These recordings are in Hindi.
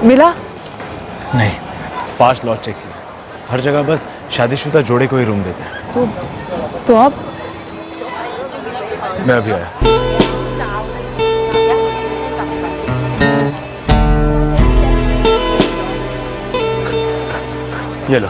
मिला? नहीं, 5 लॉट चेक किया, हर जगह बस शादीशुदा जोड़े को ही रूम देते हैं। तो अब मैं अभी आया। ये लो।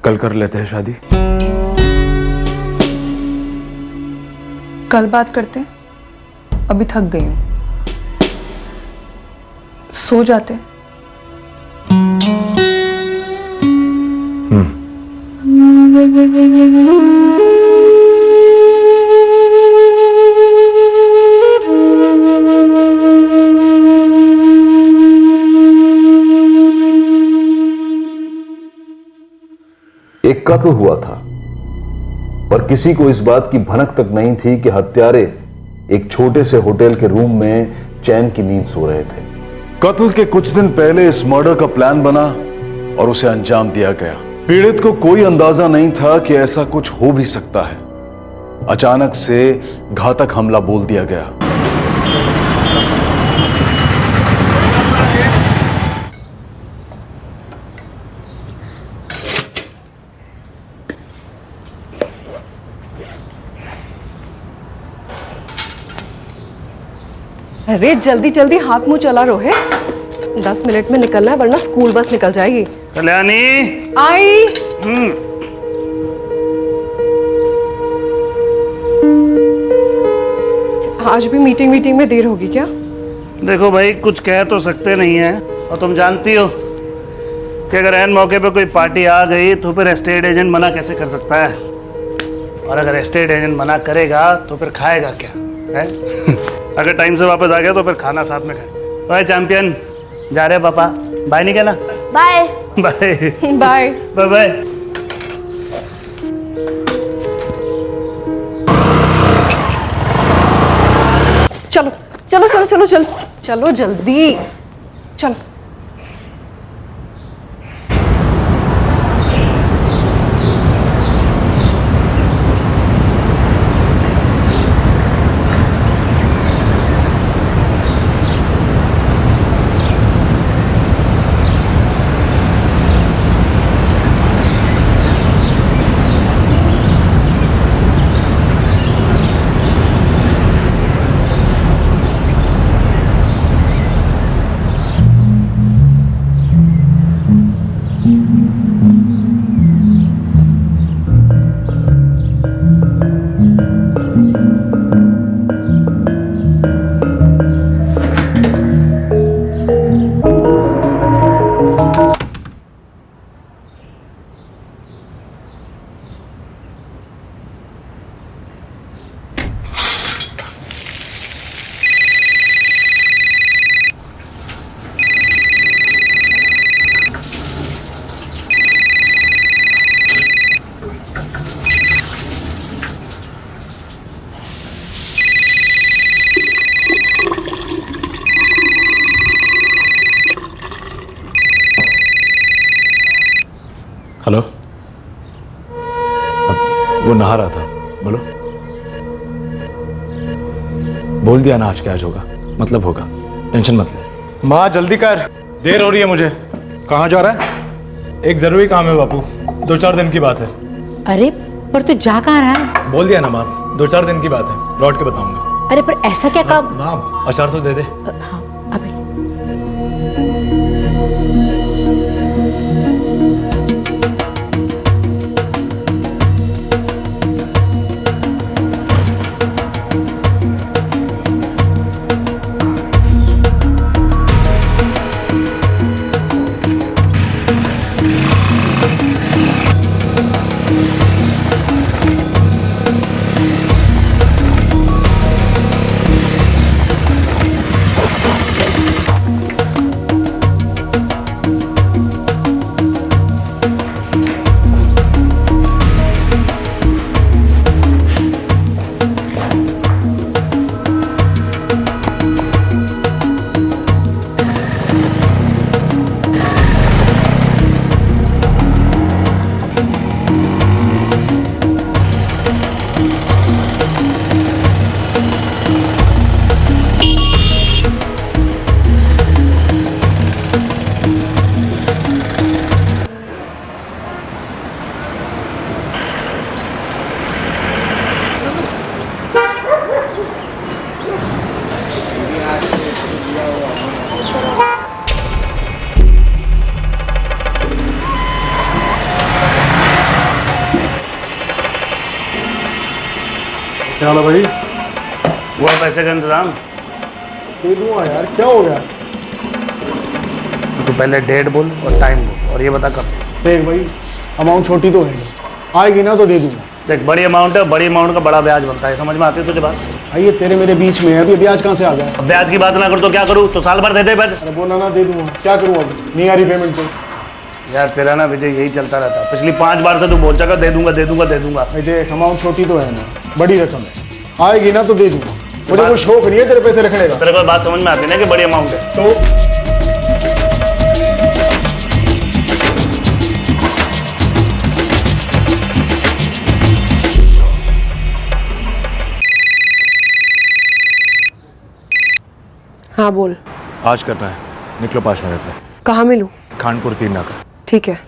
कल कर लेते हैं शादी। कल बात करते हैं, अभी थक गई हूं, सो जाते। एक कत्ल हुआ था, पर किसी को इस बात की भनक तक नहीं थी कि हत्यारे एक छोटे से होटल के रूम में चैन की नींद सो रहे थे। कत्ल के कुछ दिन पहले इस मर्डर का प्लान बना और उसे अंजाम दिया गया। पीड़ित को कोई अंदाजा नहीं था कि ऐसा कुछ हो भी सकता है। अचानक से घातक हमला बोल दिया गया। अरे जल्दी जल्दी हाथ मुंह चला रोहित, 10 मिनट में निकलना है वरना स्कूल बस निकल जाएगी। कल्याणी आई। आज भी मीटिंग में देर होगी क्या? देखो भाई, कुछ कह तो सकते नहीं है, और तुम जानती हो कि अगर ऐन मौके पे कोई पार्टी आ गई तो फिर एस्टेट एजेंट मना कैसे कर सकता है, और अगर एस्टेट एजेंट मना करेगा तो फिर खाएगा क्या है? अगर टाइम से वापस आ गया तो फिर खाना साथ में खाए। बाय चैंपियन, जा रहे पापा, बाय नहीं कहना। Bye bye bye bye bye. चलो चलो चलो चलो चलो चलो जल्दी चलो। हेलो, वो नहा रहा था, बोलो। बोल दिया ना आज क्या आज होगा, मतलब होगा, टेंशन मत ले। माँ जल्दी कर, देर हो रही है मुझे। कहाँ जा रहा है? एक जरूरी काम है बापू, 2-4 दिन की बात है। अरे पर तू जा कहाँ रहा है? बोल दिया ना माँ, 2-4 दिन की बात है, लौट के बताऊंगा। अरे पर ऐसा क्या काम? माँ अचार तो दे दे। हाँ अभी। क्या हाल है भाई? हुआ पैसे का इंतजाम? दे दूंगा यार, क्या हो गया? तो पहले डेट बोल और टाइम बोल और ये बता कब। देख भाई, अमाउंट छोटी तो है नहीं, आएगी ना तो दे दूंगा। देख बड़ी अमाउंट है, बड़ी अमाउंट का बड़ा ब्याज बनता है, समझ में आती है तुझे बात? भाई ये तेरे मेरे बीच में है, अभी ब्याज कहाँ से आ गया? अब ब्याज की बात ना कर तो क्या करूँ, तो साल भर दे दे बस। अरे बोला ना दे दूंगा, क्या करूँ अब? नहीं आ रही पेमेंट तो। यार तेरा ना विजय यही चलता रहता है, पिछली 5 बार से तू बोल चुका दे दूंगा दे दूंगा दे दूंगा। भाई देख, अमाउंट छोटी तो है ना, बड़ी रकम है, आएगी ना तो दे दूंगा। मुझे कोई शौक नहीं है तेरे पैसे रखने का। तेरे को बात समझ में आती है ना कि बड़ी अमाउंट है? तो हाँ बोल। आज करना है, निकलो 5 मिनट में। कहाँ मिलूँ? खानपुर 3 नाका। ठीक है।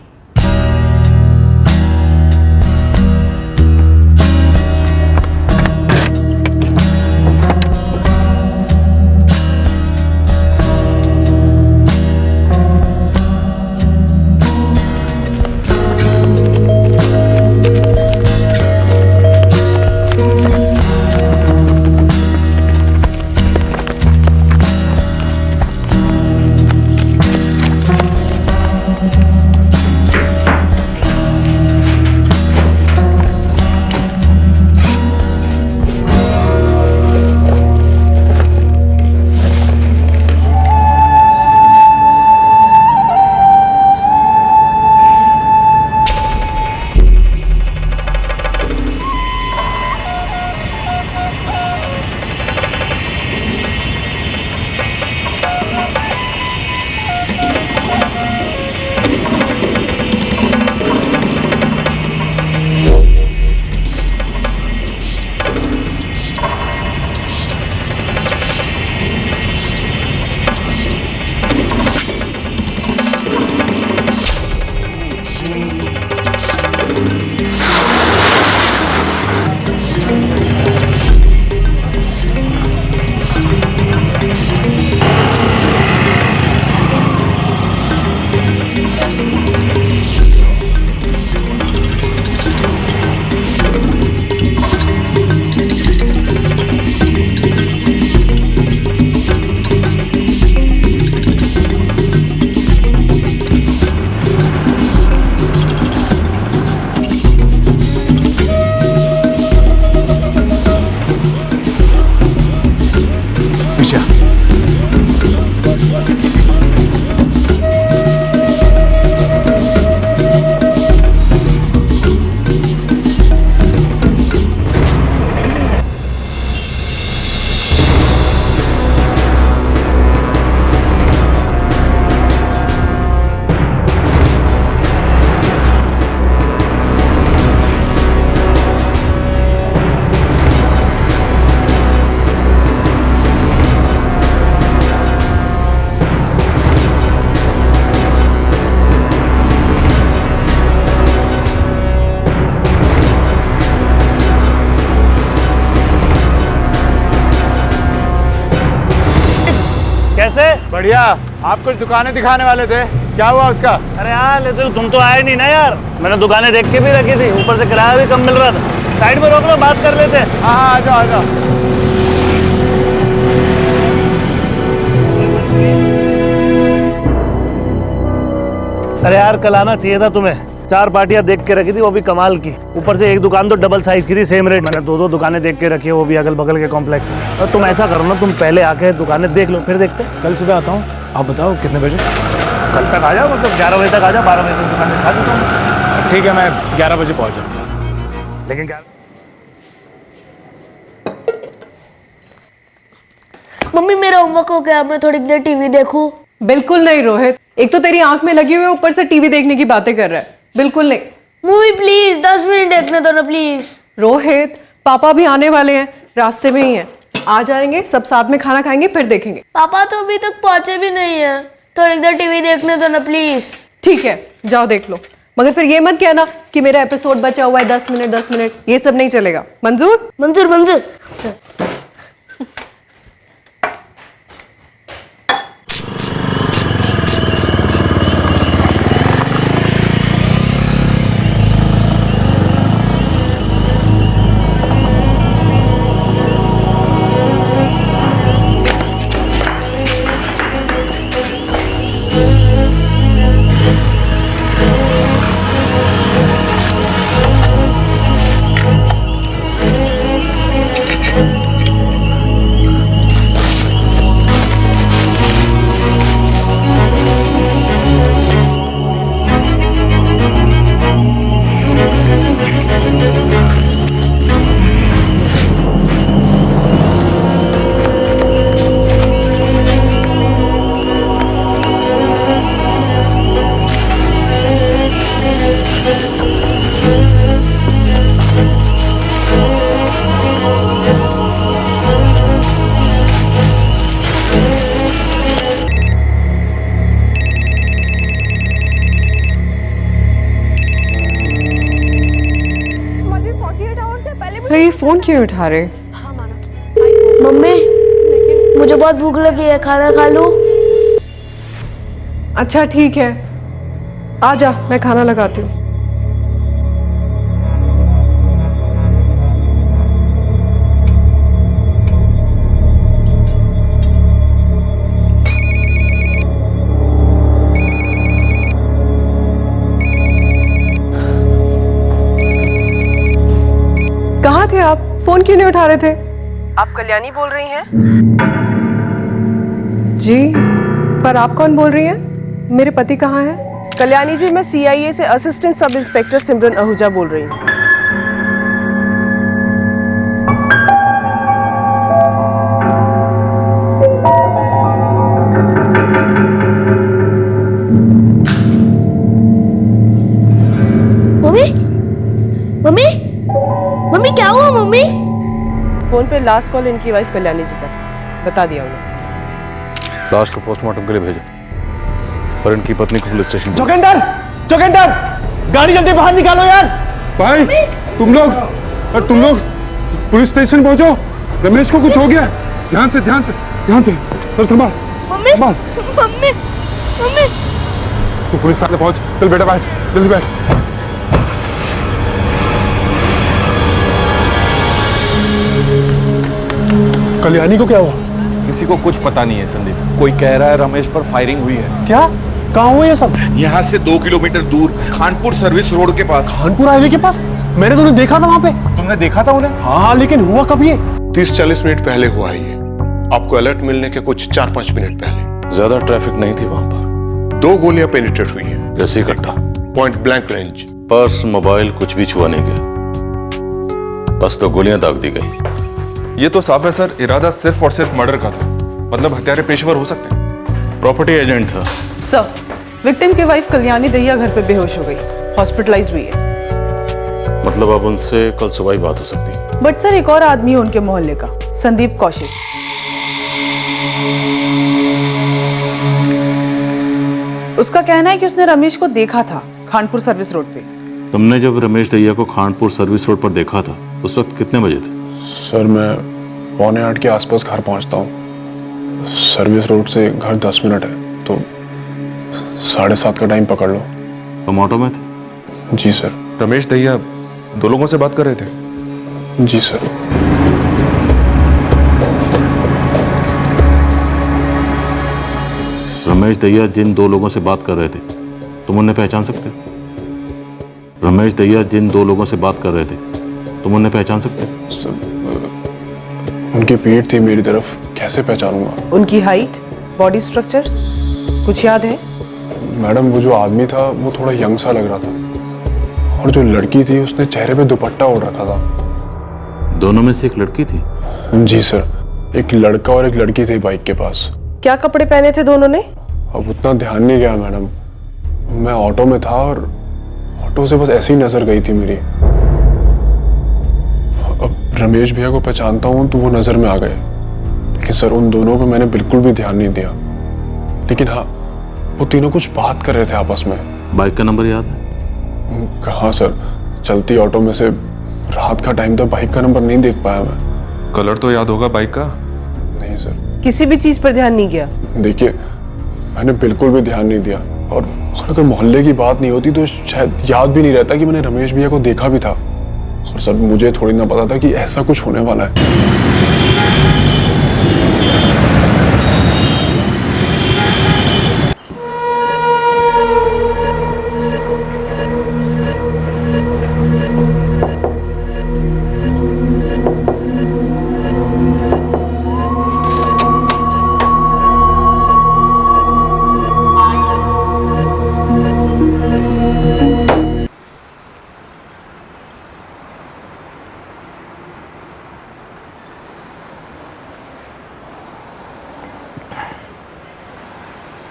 बढ़िया। आप कुछ दुकानें दिखाने वाले थे, क्या हुआ उसका? अरे यार लेते तुम तो आए नहीं ना यार। मैंने दुकानें देख के भी रखी थी, ऊपर से किराया भी कम मिल रहा था। साइड में रोक लो, बात कर लेते हैं। हाँ हाँ, आ जाओ आ जाओ। अरे यार कल आना चाहिए था तुम्हें। 4 पार्टियां देख के रखी थी, वो भी कमाल की। ऊपर से एक दुकान तो डबल साइज की थी, सेम रेट। मैंने 2 दुकानें देख के रखी है, वो भी अगल बगल के कॉम्प्लेक्स में। और तुम ऐसा करो ना, तुम पहले आके दुकानें देख लो, फिर देखते। कल सुबह आता हूँ, आप बताओ कितने बजे? कल तक आ जाओ, मतलब 11 बजे तक आ जाओ, 12 बजे तक दुकान दिखा देता हूँ। ठीक है, मैं 11 बजे पहुँच जाऊँगा। लेकिन क्या मम्मी मेरा होमवर्क हो गया, मैं थोड़ी देर टीवी देखूं? बिल्कुल नहीं रोहित, एक तो तेरी आंख में लगी हुई है, ऊपर से टीवी देखने की बातें कर रहा है। बिल्कुल नहीं। मम्मी प्लीज 10 मिनट देखने दो ना प्लीज। रोहित, पापा भी आने वाले हैं, रास्ते में ही हैं। आ जाएंगे, सब साथ में खाना खाएंगे, फिर देखेंगे। पापा तो अभी तक पहुंचे भी नहीं है, थोड़ी देर टीवी देखने दो ना प्लीज। ठीक है, जाओ देख लो, मगर फिर ये मत कहना कि मेरा एपिसोड बचा हुआ है 10 मिनट 10 मिनट, ये सब नहीं चलेगा। मंजूर? मंजूर मंजूर। ये फोन क्यों उठा रहे? मम्मी मुझे बहुत भूख लगी है, खाना खा लूं? अच्छा ठीक है, आ जा, मैं खाना लगाती हूँ। कहाँ थे आप? फोन क्यों नहीं उठा रहे थे? आप कल्याणी बोल रही हैं? जी, पर आप कौन बोल रही हैं? मेरे पति कहाँ हैं? कल्याणी जी, मैं CIA से असिस्टेंट सब इंस्पेक्टर सिमरन आहूजा बोल रही हूँ। मम्मी मम्मी मम्मी क्या हुआ मम्मी? फोन पे लास्ट कॉल इनकी वाइफ कल्याणी जी का था, बता दिया उन्हें। लाश को पोस्टमार्टम के लिए भेजो और इनकी पत्नी को पुलिस स्टेशन। जोगिंदर, जोगिंदर, गाड़ी जल्दी बाहर निकालो यार। भाई तुम लोग पुलिस स्टेशन पहुंचो, रमेश को कुछ हो गया। ध्यान से और संभाल। मम्मी मम्मी मम्मी तू पुलिस थाने पहुंच, चल बेटा बैठ, जल्दी बैठ। कल्याणी को क्या हुआ? किसी को कुछ पता नहीं है संदीप। कोई कह रहा है रमेश पर फायरिंग हुई है। क्या? कहाँ हुआ ये सब? यहाँ से 2 किलोमीटर दूर खानपुर सर्विस रोड के पास। खानपुर हाईवे के पास? मैंने तो उन्हें देखा था वहाँ पे। तुमने देखा था उन्हें? हाँ, लेकिन हुआ कब ये? 30-40 मिनट पहले हुआ है ये। आपको अलर्ट मिलने के कुछ 4-5 मिनट पहले। ज्यादा ट्रैफिक नहीं थी वहां पर। 2 गोलियां पेनिट्रेट हुई हैं। जैसी कट्टा, point blank range. Purse, mobile कुछ भी छुआ नहीं गया, बस तो गोलियां दाग दी गई। ये तो साफ है सर, इरादा सिर्फ और सिर्फ मर्डर का था। मतलब हत्यारे पेशेवर हो सकते हैं। प्रॉपर्टी एजेंट था। सर, विक्टिम की वाइफ कल्याणी दहिया घर पे बेहोश हो गई, हॉस्पिटलाइज हुई है। मतलब अब उनसे कल सुबह ही बात हो सकती है। बट सर एक और आदमी है उनके मोहल्ले का, संदीप कौशिक। उसका कहना है कि उसने रमेश को देखा था खानपुर सर्विस रोड पे। तुमने जब रमेश दहिया को खानपुर सर्विस रोड पर देखा था, उस वक्त कितने बजे थे? सर मैं 7:45 के आसपास घर पहुंचता हूँ। सर्विस रोड से घर 10 मिनट है, तो 7:30 का टाइम पकड़ लो। तुम ऑटो में थे? जी सर। रमेश दहिया 2 लोगों से बात कर रहे थे? जी सर। रमेश दहिया जिन 2 लोगों से बात कर रहे थे, तुम उन्हें पहचान सकते हो? रमेश दहिया जिन 2 लोगों से बात कर रहे थे, तुम उन्हें पहचान सकते हो? सर, उनकी पीठ थी मेरी तरफ, कैसे पहचानूंगा? उनकी हाइट, बॉडी स्ट्रक्चर कुछ याद है? मैडम, वो जो आदमी था वो थोड़ा यंग सा लग रहा था, और जो लड़की थी उसने चेहरे पे दुपट्टा ओढ़ रखा था। दोनों में से एक लड़की थी? जी सर, एक लड़का और एक लड़की थी बाइक के पास। क्या कपड़े पहने थे दोनों ने? अब उतना ध्यान नहीं गया मैडम, मैं ऑटो में था और ऑटो से बस ऐसे ही नजर गई थी मेरी। अब रमेश भैया को पहचानता हूँ तो वो नजर में आ गए, लेकिन सर उन दोनों को मैंने बिल्कुल भी ध्यान नहीं दिया। लेकिन हाँ, वो तीनों कुछ बात कर रहे थे आपस में। बाइक का नंबर याद है? कहाँ सर, चलती ऑटो में से रात का टाइम था, बाइक का नंबर नहीं देख पाया मैं। कलर तो याद होगा बाइक का? नहीं सर। किसी भी चीज पर ध्यान नहीं किया? देखिए, मैंने बिल्कुल भी ध्यान नहीं दिया, और अगर मोहल्ले की बात नहीं होती तो शायद याद भी नहीं रहता कि मैंने रमेश भैया को देखा भी था। और सर, मुझे थोड़ी ना पता था कि ऐसा कुछ होने वाला है।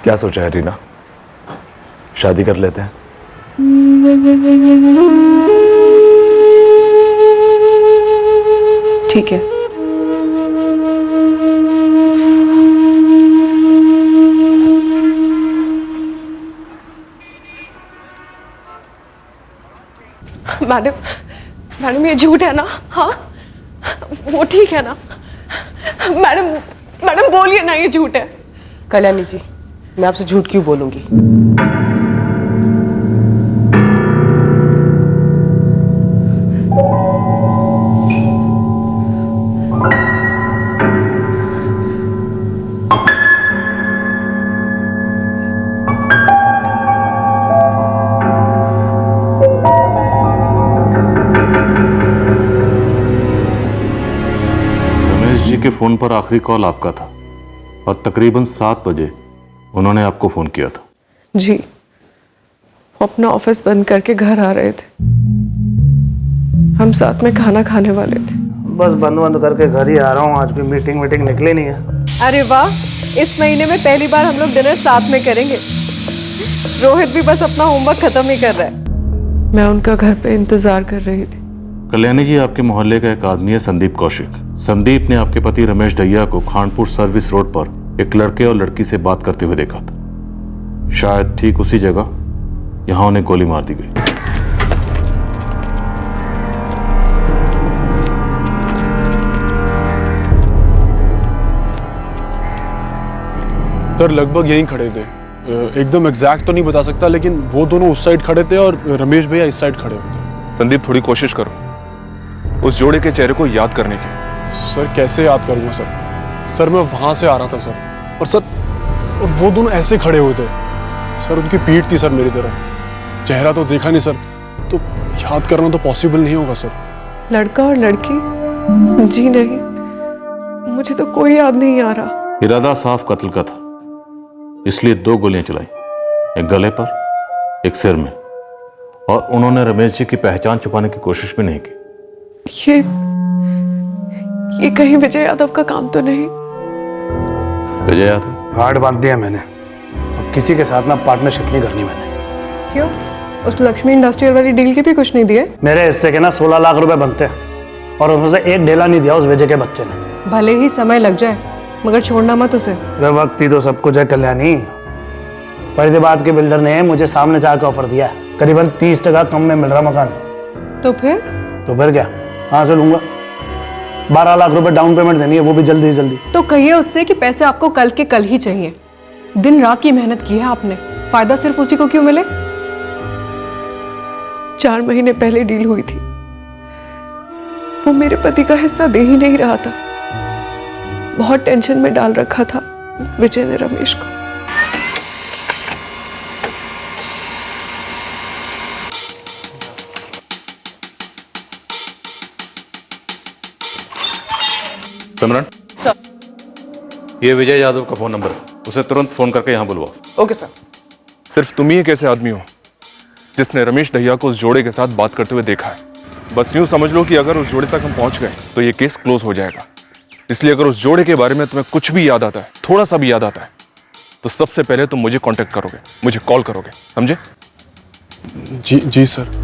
क्या सोचा है रीना, शादी कर लेते हैं? ठीक है। मैडम ये झूठ है ना? हाँ, वो ठीक है ना? मैडम बोलिए ना, ये झूठ है। कल्याणी जी, मैं आपसे झूठ क्यों बोलूंगी? रमेश जी के फोन पर आखिरी कॉल आपका था और तकरीबन 7 बजे उन्होंने आपको फोन किया था। जी, वो अपना ऑफिस बंद करके घर आ रहे थे। हम साथ में खाना खाने वाले थे। बस बंद करके घर ही आ रहा हूँ, आज भी मीटिंग निकली नहीं है। अरे वाह, इस महीने में पहली बार हम लोग डिनर साथ में करेंगे। रोहित भी बस अपना होमवर्क खत्म ही कर रहा है। मैं उनका घर पे इंतजार कर रही थी। कल्याणी जी, आपके मोहल्ले का एक आदमी है संदीप कौशिक। संदीप ने आपके पति रमेश दहिया को खानपुर सर्विस रोड पर एक लड़के और लड़की से बात करते हुए देखा था। शायद ठीक उसी जगह यहां उन्हें गोली मार दी गई। सर, लगभग यहीं खड़े थे। एकदम एग्जैक्ट तो नहीं बता सकता, लेकिन वो दोनों उस साइड खड़े थे और रमेश भैया इस साइड खड़े होते। संदीप, थोड़ी कोशिश करो उस जोड़े के चेहरे को याद करने की। सर, कैसे याद करूंगा सर? सर, मैं वहां से आ रहा था सर, और सर, और वो दोनों ऐसे खड़े हुए थे सर। उनकी पीठ थी सर मेरी तरफ, चेहरा तो देखा नहीं सर, तो याद करना तो पॉसिबल नहीं होगा सर। लड़का और लड़की? जी नहीं, मुझे तो कोई याद नहीं आ रहा। इरादा साफ कत्ल का था, इसलिए 2 गोलियां चलाई, एक गले पर, एक सिर में। और उन्होंने रमेश जी की पहचान छुपाने की कोशिश भी नहीं की। ये कहीं विजय यादव का काम तो नहीं? विजय यादव? हार्ड बांध दिया मैंने, अब किसी के साथ ना पार्टनरशिप नहीं करनी मैंने। क्यों? उस लक्ष्मी इंडस्ट्रियल वाली डील के भी कुछ नहीं दिए? मेरे हिस्से के ना 16 लाख रुपए बनते हैं, और उसमें से एक ढेला नहीं दिया उस विजय के बच्चे ने। भले ही समय लग जाए, मगर छोड़ना मत उसे। वक्त ही तो सब कुछ है कल्याणी। फरीदाबाद के बिल्डर ने मुझे सामने से आकर ऑफर दिया है, करीबन 30% कम में मिल रहा मकान। तो फिर क्या, कहाँ से लूंगा? 12 लाख रुपए डाउन पेमेंट देनी है, वो भी जल्दी से जल्दी। तो कहिए उससे कि पैसे आपको कल के कल ही चाहिए। दिन रात की मेहनत की है आपने, फायदा सिर्फ उसी को क्यों मिले? 4 महीने पहले डील हुई थी, वो मेरे पति का हिस्सा दे ही नहीं रहा था। बहुत टेंशन में डाल रखा था विजय ने रमेश को। सिमरन सर। ये विजय यादव का फोन नंबर है, उसे तुरंत फोन करके यहाँ बुलवाओ। Okay sir. सिर्फ तुम ही एक ऐसे आदमी हो जिसने रमेश दहिया को उस जोड़े के साथ बात करते हुए देखा है। बस यूं समझ लो कि अगर उस जोड़े तक हम पहुंच गए तो ये केस क्लोज हो जाएगा। इसलिए अगर उस जोड़े के बारे में तुम्हें कुछ भी याद आता है, थोड़ा सा भी याद आता है, तो सबसे पहले तुम मुझे कांटेक्ट करोगे, मुझे कॉल करोगे, समझे? जी जी सर।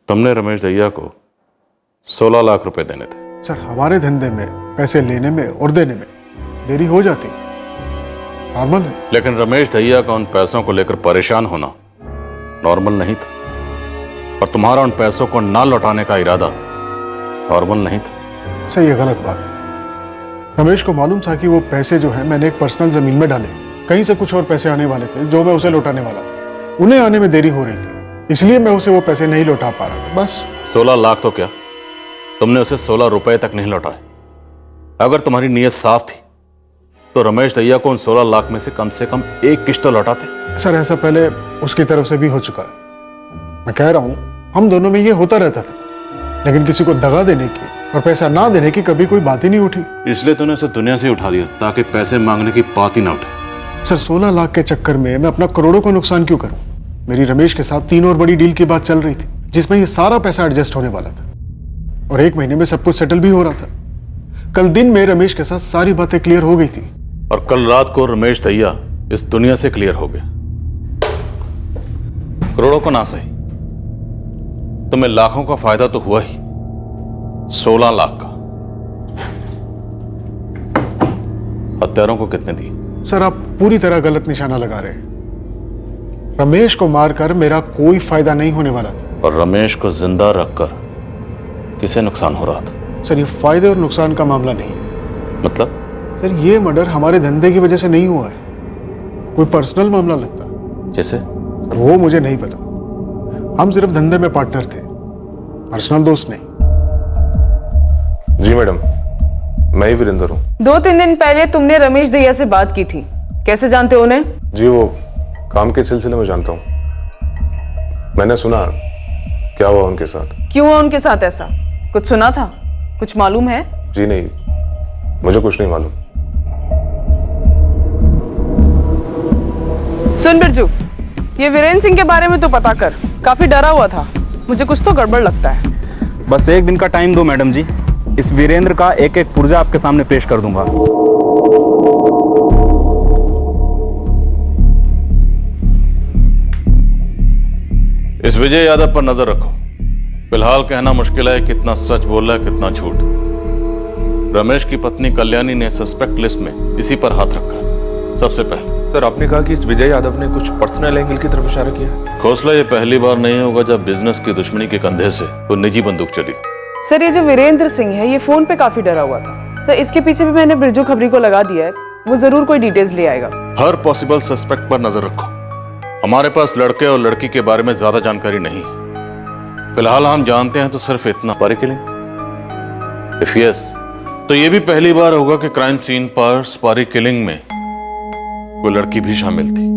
तुमने रमेश दहिया को 16 लाख रुपए देने थे। सर हमारे धंधे में पैसे लेने में और देने में देरी हो जाती, नॉर्मल है। लेकिन रमेश दहिया का उन पैसों को लेकर परेशान होना नॉर्मल नहीं था, और तुम्हारा उन पैसों को ना लौटाने का इरादा नॉर्मल नहीं था। सही है, गलत बात है। रमेश को मालूम था कि वो पैसे जो है मैंने एक पर्सनल जमीन में डाले, कहीं से कुछ और पैसे आने वाले थे जो मैं उसे लौटाने वाला था। उन्हें आने में देरी हो रही थी, इसलिए मैं उसे वो पैसे नहीं लौटा पा रहा था, बस। 16 लाख तो क्या, तुमने उसे 16 रुपए तक नहीं लौटाए। अगर तुम्हारी नीयत साफ थी तो रमेश दहिया को उन 16 लाख में से कम एक किस्त तो लौटाते। सर ऐसा पहले उसकी तरफ से भी हो चुका है। मैं कह रहा हूँ हम दोनों में ये होता रहता था, लेकिन किसी को दगा देने की और पैसा ना देने की कभी कोई बात ही नहीं उठी। इसलिए तूने उसे दुनिया से उठा दिया ताकि पैसे मांगने की बात ही ना उठे। सर 16 लाख के चक्कर में मैं अपना करोड़ों का नुकसान क्यों करूं? मेरी रमेश के साथ 3 और बड़ी डील की बात चल रही थी, जिसमें ये सारा पैसा एडजस्ट होने वाला था और 1 महीने में सब कुछ सेटल भी हो रहा था। कल दिन में रमेश के साथ सारी बातें क्लियर हो गई थी और कल रात को रमेश दहिया इस दुनिया से क्लियर हो गया। करोड़ों को ना सही, तुम्हें लाखों का फायदा तो हुआ ही, 16 लाख का। हत्यारों को कितने दिए? सर आप पूरी तरह गलत निशाना लगा रहे हैं। रमेश को मारकर मेरा कोई फायदा नहीं होने वाला था। और रमेश को जिंदा रखकर किसे नुकसान हो रहा था? सर ये फायदे और नुकसान का मामला नहीं है। मतलब? सर ये मर्डर हमारे धंधे की वजह से नहीं हुआ है, कोई पर्सनल मामला लगता। जैसे? सर वो मुझे नहीं पता, हम सिर्फ धंधे में पार्टनर थे, पर्सनल दोस्त नहीं। जी मैडम, मैं ही वीरेंद्र हूँ। 2-3 दिन पहले तुमने रमेश दहिया से बात की थी, कैसे जानते हो उन्हें? जी वो काम के सिलसिले में जानता हूँ। मैंने सुना क्या हुआ उनके साथ। क्यों हुआ उनके साथ ऐसा? कुछ सुना था? कुछ मालूम है? जी नहीं, मुझे कुछ नहीं मालूम। सुन बिरजू, ये वीरेंद्र सिंह के बारे में तो पता कर, काफी डरा हुआ था, मुझे कुछ तो गड़बड़ लगता है। बस 1 दिन का टाइम दो मैडम जी, इस वीरेंद्र का एक एक पुर्जा आपके सामने पेश कर दूंगा। इस विजय यादव पर नजर रखो। फिलहाल कहना मुश्किल है कितना सच बोल रहा है कितना झूठ। रमेश की पत्नी कल्याणी ने सस्पेक्ट लिस्ट में इसी पर हाथ रखा है। सबसे पहले सर आपने कहा कि इस विजय यादव ने कुछ पर्सनल एंगल की तरफ इशारा किया है। खोसला ये पहली बार नहीं होगा जब बिजनेस की दुश्मनी के कंधे से वो निजी बंदूक चली। सर ये जो वीरेंद्र सिंह है ये फोन पे काफी डरा हुआ था। सर इसके पीछे भी मैंने बिरजू खबरी को लगा दिया है, वो जरूर कोई डिटेल्स ले आएगा। हर पॉसिबल सस्पेक्ट पर नजर रखो। हमारे पास लड़के और लड़की के बारे में ज्यादा जानकारी नहीं है। फिलहाल हम जानते हैं तो सिर्फ इतना। स्पारी किलिंग? इफ यस, तो ये भी पहली बार होगा कि क्राइम सीन पर स्पारी किलिंग में कोई लड़की भी शामिल थी।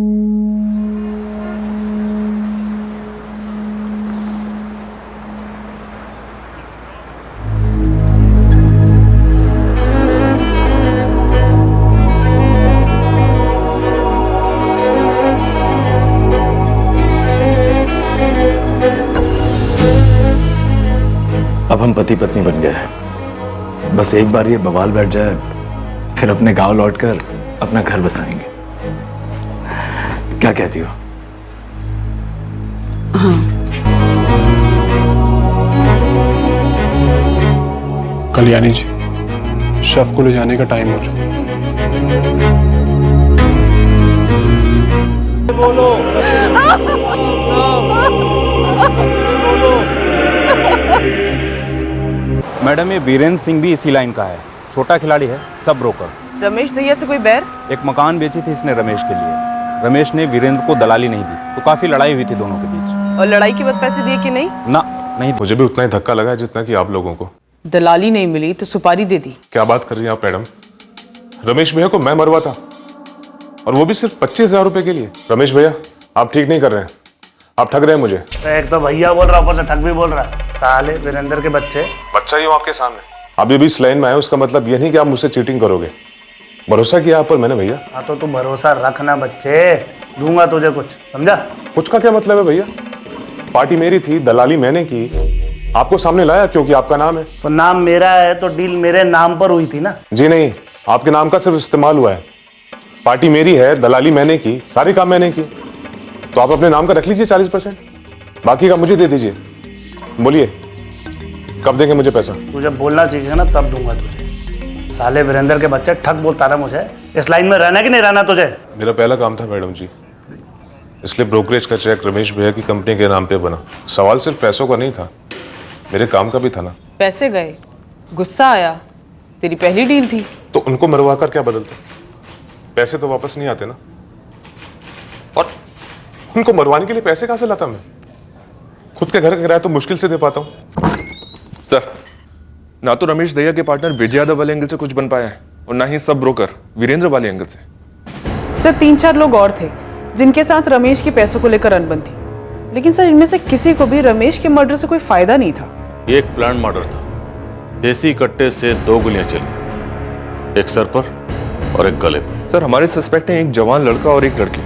हम पति पत्नी बन गए हैं। बस एक बार ये बवाल बैठ जाए, फिर अपने गांव लौटकर अपना घर बसाएंगे। क्या कहती हो? कल्याणी जी, शव को ले जाने का टाइम हो चुका। मैडम ये वीरेंद्र सिंह भी इसी लाइन का है, छोटा खिलाड़ी है, सब ब्रोकर। रमेश दहिया से कोई बैर? एक मकान बेची थी इसने रमेश के लिए। रमेश ने वीरेंद्र को दलाली नहीं दी, तो काफी लड़ाई हुई थी दोनों के बीच। और लड़ाई के बाद पैसे दिए कि नहीं? ना, नहीं। मुझे भी उतना ही धक्का लगा है जितना कि आप लोगों को। दलाली नहीं मिली तो सुपारी दे दी। क्या बात कर रही हैं आप मैडम? रमेश भैया को मैं मरवा था, और वो भी सिर्फ 25,000 रुपए के लिए। रमेश भैया, आप ठीक नहीं कर रहे हैं, आप ठग रहे हैं मुझे। एक तो भैया बोल रहा, ऊपर से ठग भी बोल रहा। साले वीरेंद्र के बच्चे। बच्चा ही हूं आपके सामने, आप अभी इस लाइन में आए, उसका मतलब ये नहीं कि आप मुझसे चीटिंग करोगे। भरोसा किया आप पर मैंने भैया। हाँ तो तू भरोसा रखना बच्चे, दूंगा तुझे कुछ, समझा? कुछ का क्या मतलब है भैया? पार्टी मेरी थी, दलाली मैंने की, आपको सामने लाया क्योंकि आपका नाम है। तो नाम मेरा है तो डील मेरे नाम पर हुई थी ना? जी नहीं, आपके नाम का सिर्फ इस्तेमाल हुआ है। पार्टी मेरी है, दलाली मैंने की, सारे काम मैंने की, तो आप अपने नाम का रख लीजिए 40%, बाकी का मुझे दे दीजिए। बोलिए कब देंगे मुझे पैसा? तुझे बोलना सीखेगा ना तब दूंगा तुझे। साले वीरेंद्र के बच्चे, ठग बोलता रहा मुझे। इस लाइन में रहना कि नहीं रहना तुझे? मेरा पहला काम था मैडम जी, इसलिए ब्रोकरेज का चेक रमेश भैया की कंपनी के नाम पे बना। सवाल सिर्फ पैसों का नहीं था, मेरे काम का भी था ना। पैसे गए, गुस्सा आया, तेरी पहली डील थी। तो उनको मरवा कर क्या बदलते? पैसे तो वापस नहीं आते ना, और उनको मरवाने के लिए पैसे कहां से लाता मैं? खुद के घर का किराया तो मुश्किल से दे पाता हूं। सर, ना तो रमेश दहिया के पार्टनर विजय यादव वाले एंगल से कुछ बन पाया है, और ना ही सब ब्रोकर वीरेंद्र वाले एंगल से। सर 3-4 लोग और थे जिनके साथ रमेश की पैसों को लेकर अनबन थी, लेकिन सर इनमें से किसी को भी रमेश के मर्डर से कोई फायदा नहीं था। ये एक प्लान मर्डर था। देसी कट्टे से 2 गोलियां चली, एक सर पर और एक गले पर। सर हमारे सस्पेक्ट हैं एक जवान लड़का और एक लड़की,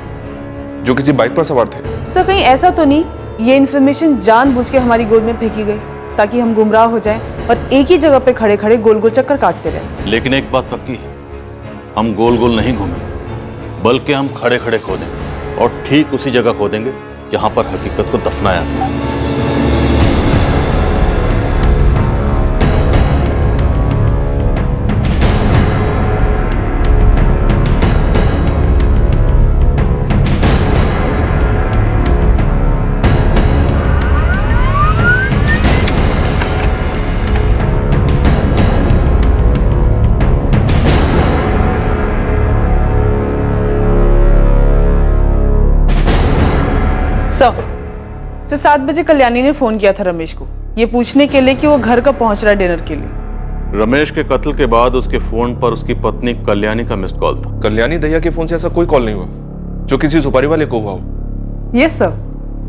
जो किसी बाइक पर सवार थे। सर कहीं ऐसा तो नहीं ये इन्फॉर्मेशन जानबूझ के हमारी गोद में फेंकी गई ताकि हम गुमराह हो जाएं और एक ही जगह पे खड़े खड़े गोल गोल चक्कर काटते रहे? लेकिन एक बात पक्की है, हम गोल गोल नहीं घूमेंगे, बल्कि हम खड़े खड़े खोदेंगे, और ठीक उसी जगह खोदेंगे जहां पर हकीकत को दफनाया गया है। सर 7 बजे कल्याणी ने फोन किया था रमेश को, ये पूछने के लिए कि वो घर कब पहुंच रहा है डिनर के लिए। रमेश के कत्ल के बाद उसके फोन पर उसकी पत्नी कल्याणी का मिस्ड कॉल था। कल्याणी दहिया के फोन से ऐसा कोई कॉल नहीं हुआ जो किसी सुपारी वाले को हुआ हो। यस सर,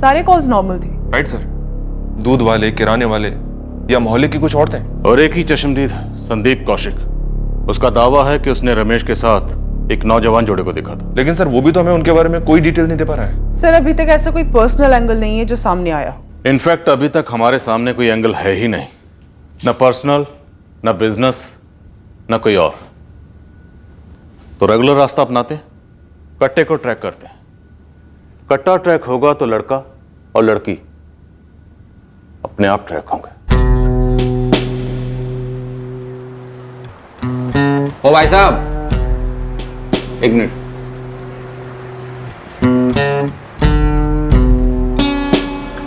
सारे कॉल्स नॉर्मल थे। राइट सर, दूध वाले, किराने वाले या मोहल्ले की कुछ और थे। और एक ही चश्मदीद संदीप कौशिक, उसका दावा है कि उसने रमेश के साथ एक नौजवान जोड़े को देखा था। लेकिन सर वो भी तो हमें उनके बारे में कोई डिटेल नहीं दे पा रहा है। सर अभी तक ऐसा कोई पर्सनल एंगल नहीं है जो सामने आया हो। इनफैक्ट अभी तक हमारे सामने कोई एंगल है ही नहीं, न पर्सनल, न बिजनेस, न कोई और। तो रेगुलर रास्ता अपनाते, कट्टे को ट्रैक करते हैं। कट्टा ट्रैक होगा तो लड़का और लड़की अपने आप ट्रैक होंगे। ओ भाई साहब, एक मिनट।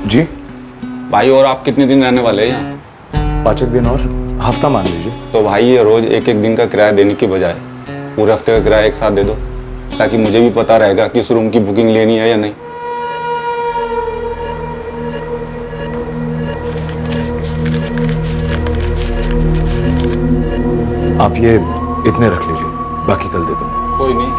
जी भाई, और आप कितने दिन रहने वाले हैं यहाँ? 5 दिन और, हफ्ता मान लीजिए। तो भाई ये रोज एक एक दिन का किराया देने की बजाय पूरे हफ्ते का किराया एक साथ दे दो, ताकि मुझे भी पता रहेगा कि इस रूम की बुकिंग लेनी है या नहीं। आप ये इतने रख लीजिए, बाकी कल दे दूंगा। कोई नहीं।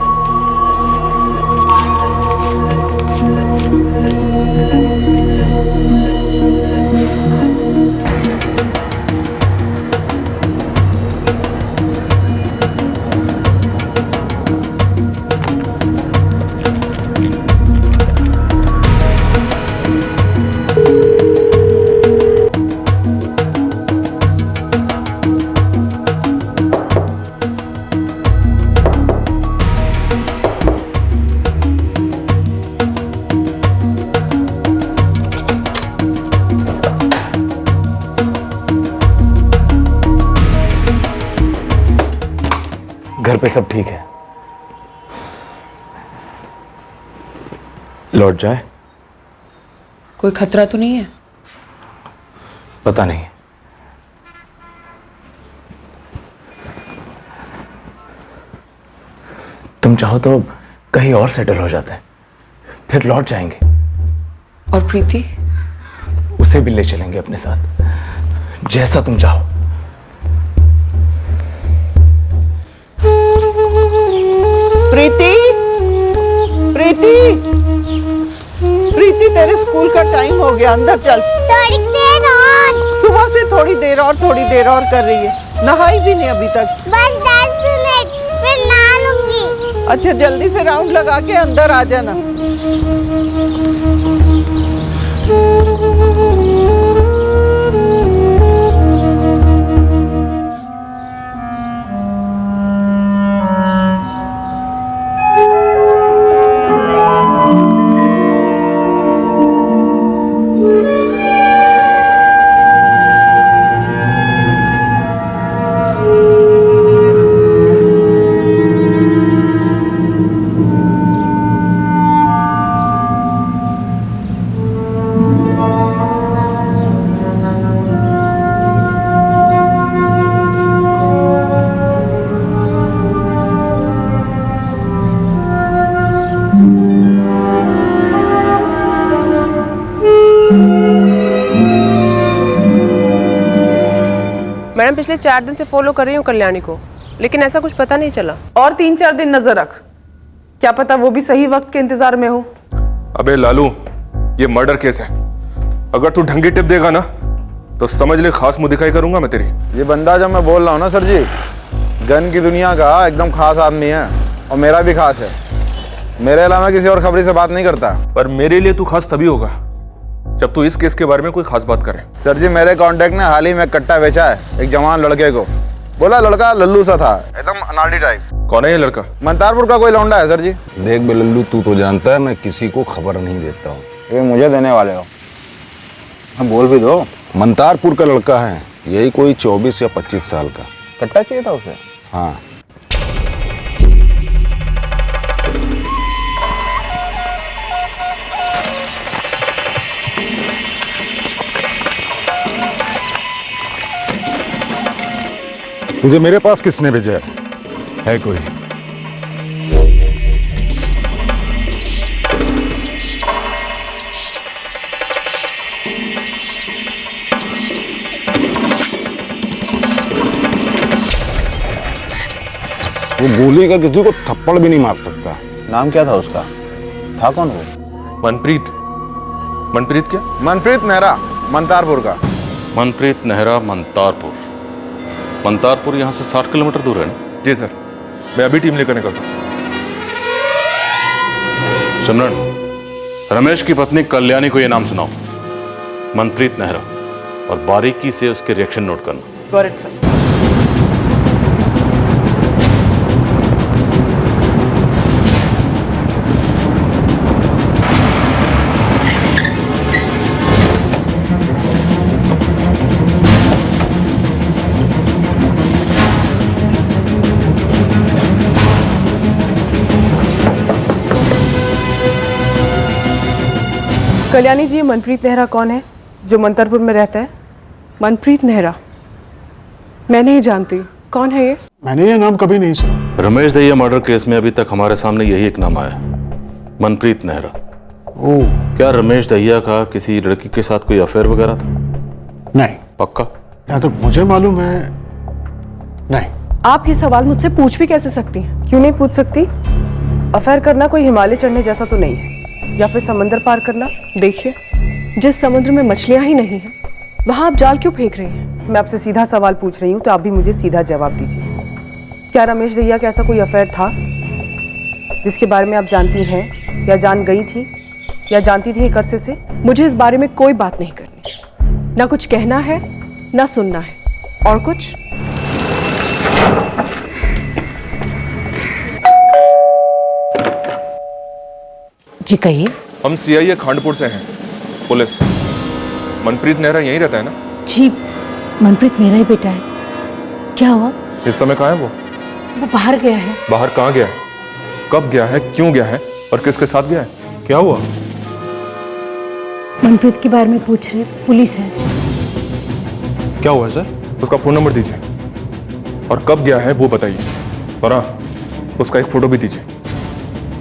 घर पे सब ठीक है। लौट जाए? कोई खतरा तो नहीं है? पता नहीं। तुम चाहो तो कहीं और सेटल हो जाते हैं, फिर लौट जाएंगे। और प्रीति? उसे भी ले चलेंगे अपने साथ, जैसा तुम चाहो। प्रीति, प्रीति, प्रीति, तेरे स्कूल का टाइम हो गया, अंदर चल। थोड़ी देर और। सुबह से थोड़ी देर और कर रही है, नहाई भी नहीं अभी तक। बस 10 मिनट, फिर नहा लूंगी। अच्छा, जल्दी से राउंड लगा के अंदर आ जाना। मैडम पिछले 4 दिन से फॉलो कर रही हूँ कल्याणी को, लेकिन ऐसा कुछ पता नहीं चला। और 3-4 दिन नजर रख, क्या पता वो भी सही वक्त के इंतजार में हो। अबे लालू, ये मर्डर केस है। अगर तू ढंगी टिप देगा ना तो समझ ले खास मुंह दिखाई करूंगा मैं तेरी। ये बंदा जब मैं बोल रहा हूँ ना सर जी, गन की दुनिया का एकदम खास आदमी है, और मेरा भी खास है। मेरे अलावा किसी और खबरी से बात नहीं करता। पर मेरे लिए तू खास तभी होगा जब तू इस केस के बारे में कोई खास बात करे। सर जी, मेरे कांटेक्ट ने हाल ही में कट्टा बेचा है एक जवान लड़के को। बोला लड़का लल्लू सा था, एकदम अनाड़ी टाइप। कौन है ये लड़का? मंतारपुर का कोई लौंडा है सर जी। देख बे लल्लू, तू तो जानता है मैं किसी को खबर नहीं देता हूँ। ये मुझे देने वाले हो? हाँ बोल भी दो। मंतारपुर का लड़का है, यही कोई 24 या 25 साल का। कट्टा चाहिए था उसे? हाँ। तुझे मेरे पास किसने भेजा है कोई? वो गोली का किसी को थप्पड़ भी नहीं मार सकता। नाम क्या था उसका? था कौन वो? मनप्रीत। मनप्रीत क्या? मनप्रीत नेहरा, मंतारपुर का। मनप्रीत नेहरा, मंतारपुर। मंतारपुर यहाँ से 60 किलोमीटर दूर है ना? जी सर, मैं अभी टीम लेकर निकलता हूँ। सिमरन, रमेश की पत्नी कल्याणी को यह नाम सुनाओ, मनप्रीत नेहरा, और बारीकी से उसके रिएक्शन नोट करना। Got it sir. Kalyani ji, Manpreet Nehra कौन है जो मंतरपुर में रहता है? मनप्रीत नेहरा? मैं नहीं जानती, कौन है ये? मैंने ये नाम कभी नहीं सुना। रमेश दहिया मर्डर केस में अभी तक हमारे सामने यही एक नाम आया, मनप्रीत नेहरा। ओह। क्या रमेश दहिया का किसी लड़की के साथ कोई अफेयर वगैरह था? नहीं। पक्का? ना तो मुझे मालूम है, नहीं। आप ये सवाल मुझसे पूछ भी कैसे सकती हैं? क्यों नहीं पूछ सकती? अफेयर करना कोई हिमालय चढ़ने जैसा तो नहीं है, या फिर समंदर पार करना। देखिए, जिस समुद्र में मछलियां ही नहीं हैं, वहां आप जाल क्यों फेंक रही हैं? मैं आपसे सीधा सवाल पूछ रही हूँ, तो आप भी मुझे सीधा जवाब दीजिए। क्या रमेश दहिया का ऐसा कोई अफेयर था जिसके बारे में आप जानती हैं, या जान गई थी, या जानती थी एक अरसे से? मुझे इस बारे में कोई बात नहीं करनी, ना कुछ कहना है ना सुनना है। और कुछ? जी कहिए। हम सीआईए खांडपुर से हैं, पुलिस। मनप्रीत नेहरा यहीं रहता है ना? जी, मनप्रीत मेरा ही बेटा है। क्या हुआ? इस समय कहाँ है वो? वो बाहर गया है। बाहर कहाँ गया है? कब गया है? क्यों गया है? और किसके साथ गया है? क्या हुआ? मनप्रीत के बारे में पूछ रहे, पुलिस है। क्या हुआ सर? उसका फोन नंबर दीजिए और कब गया है वो बताइए। और हाँ, उसका एक फोटो भी दीजिए।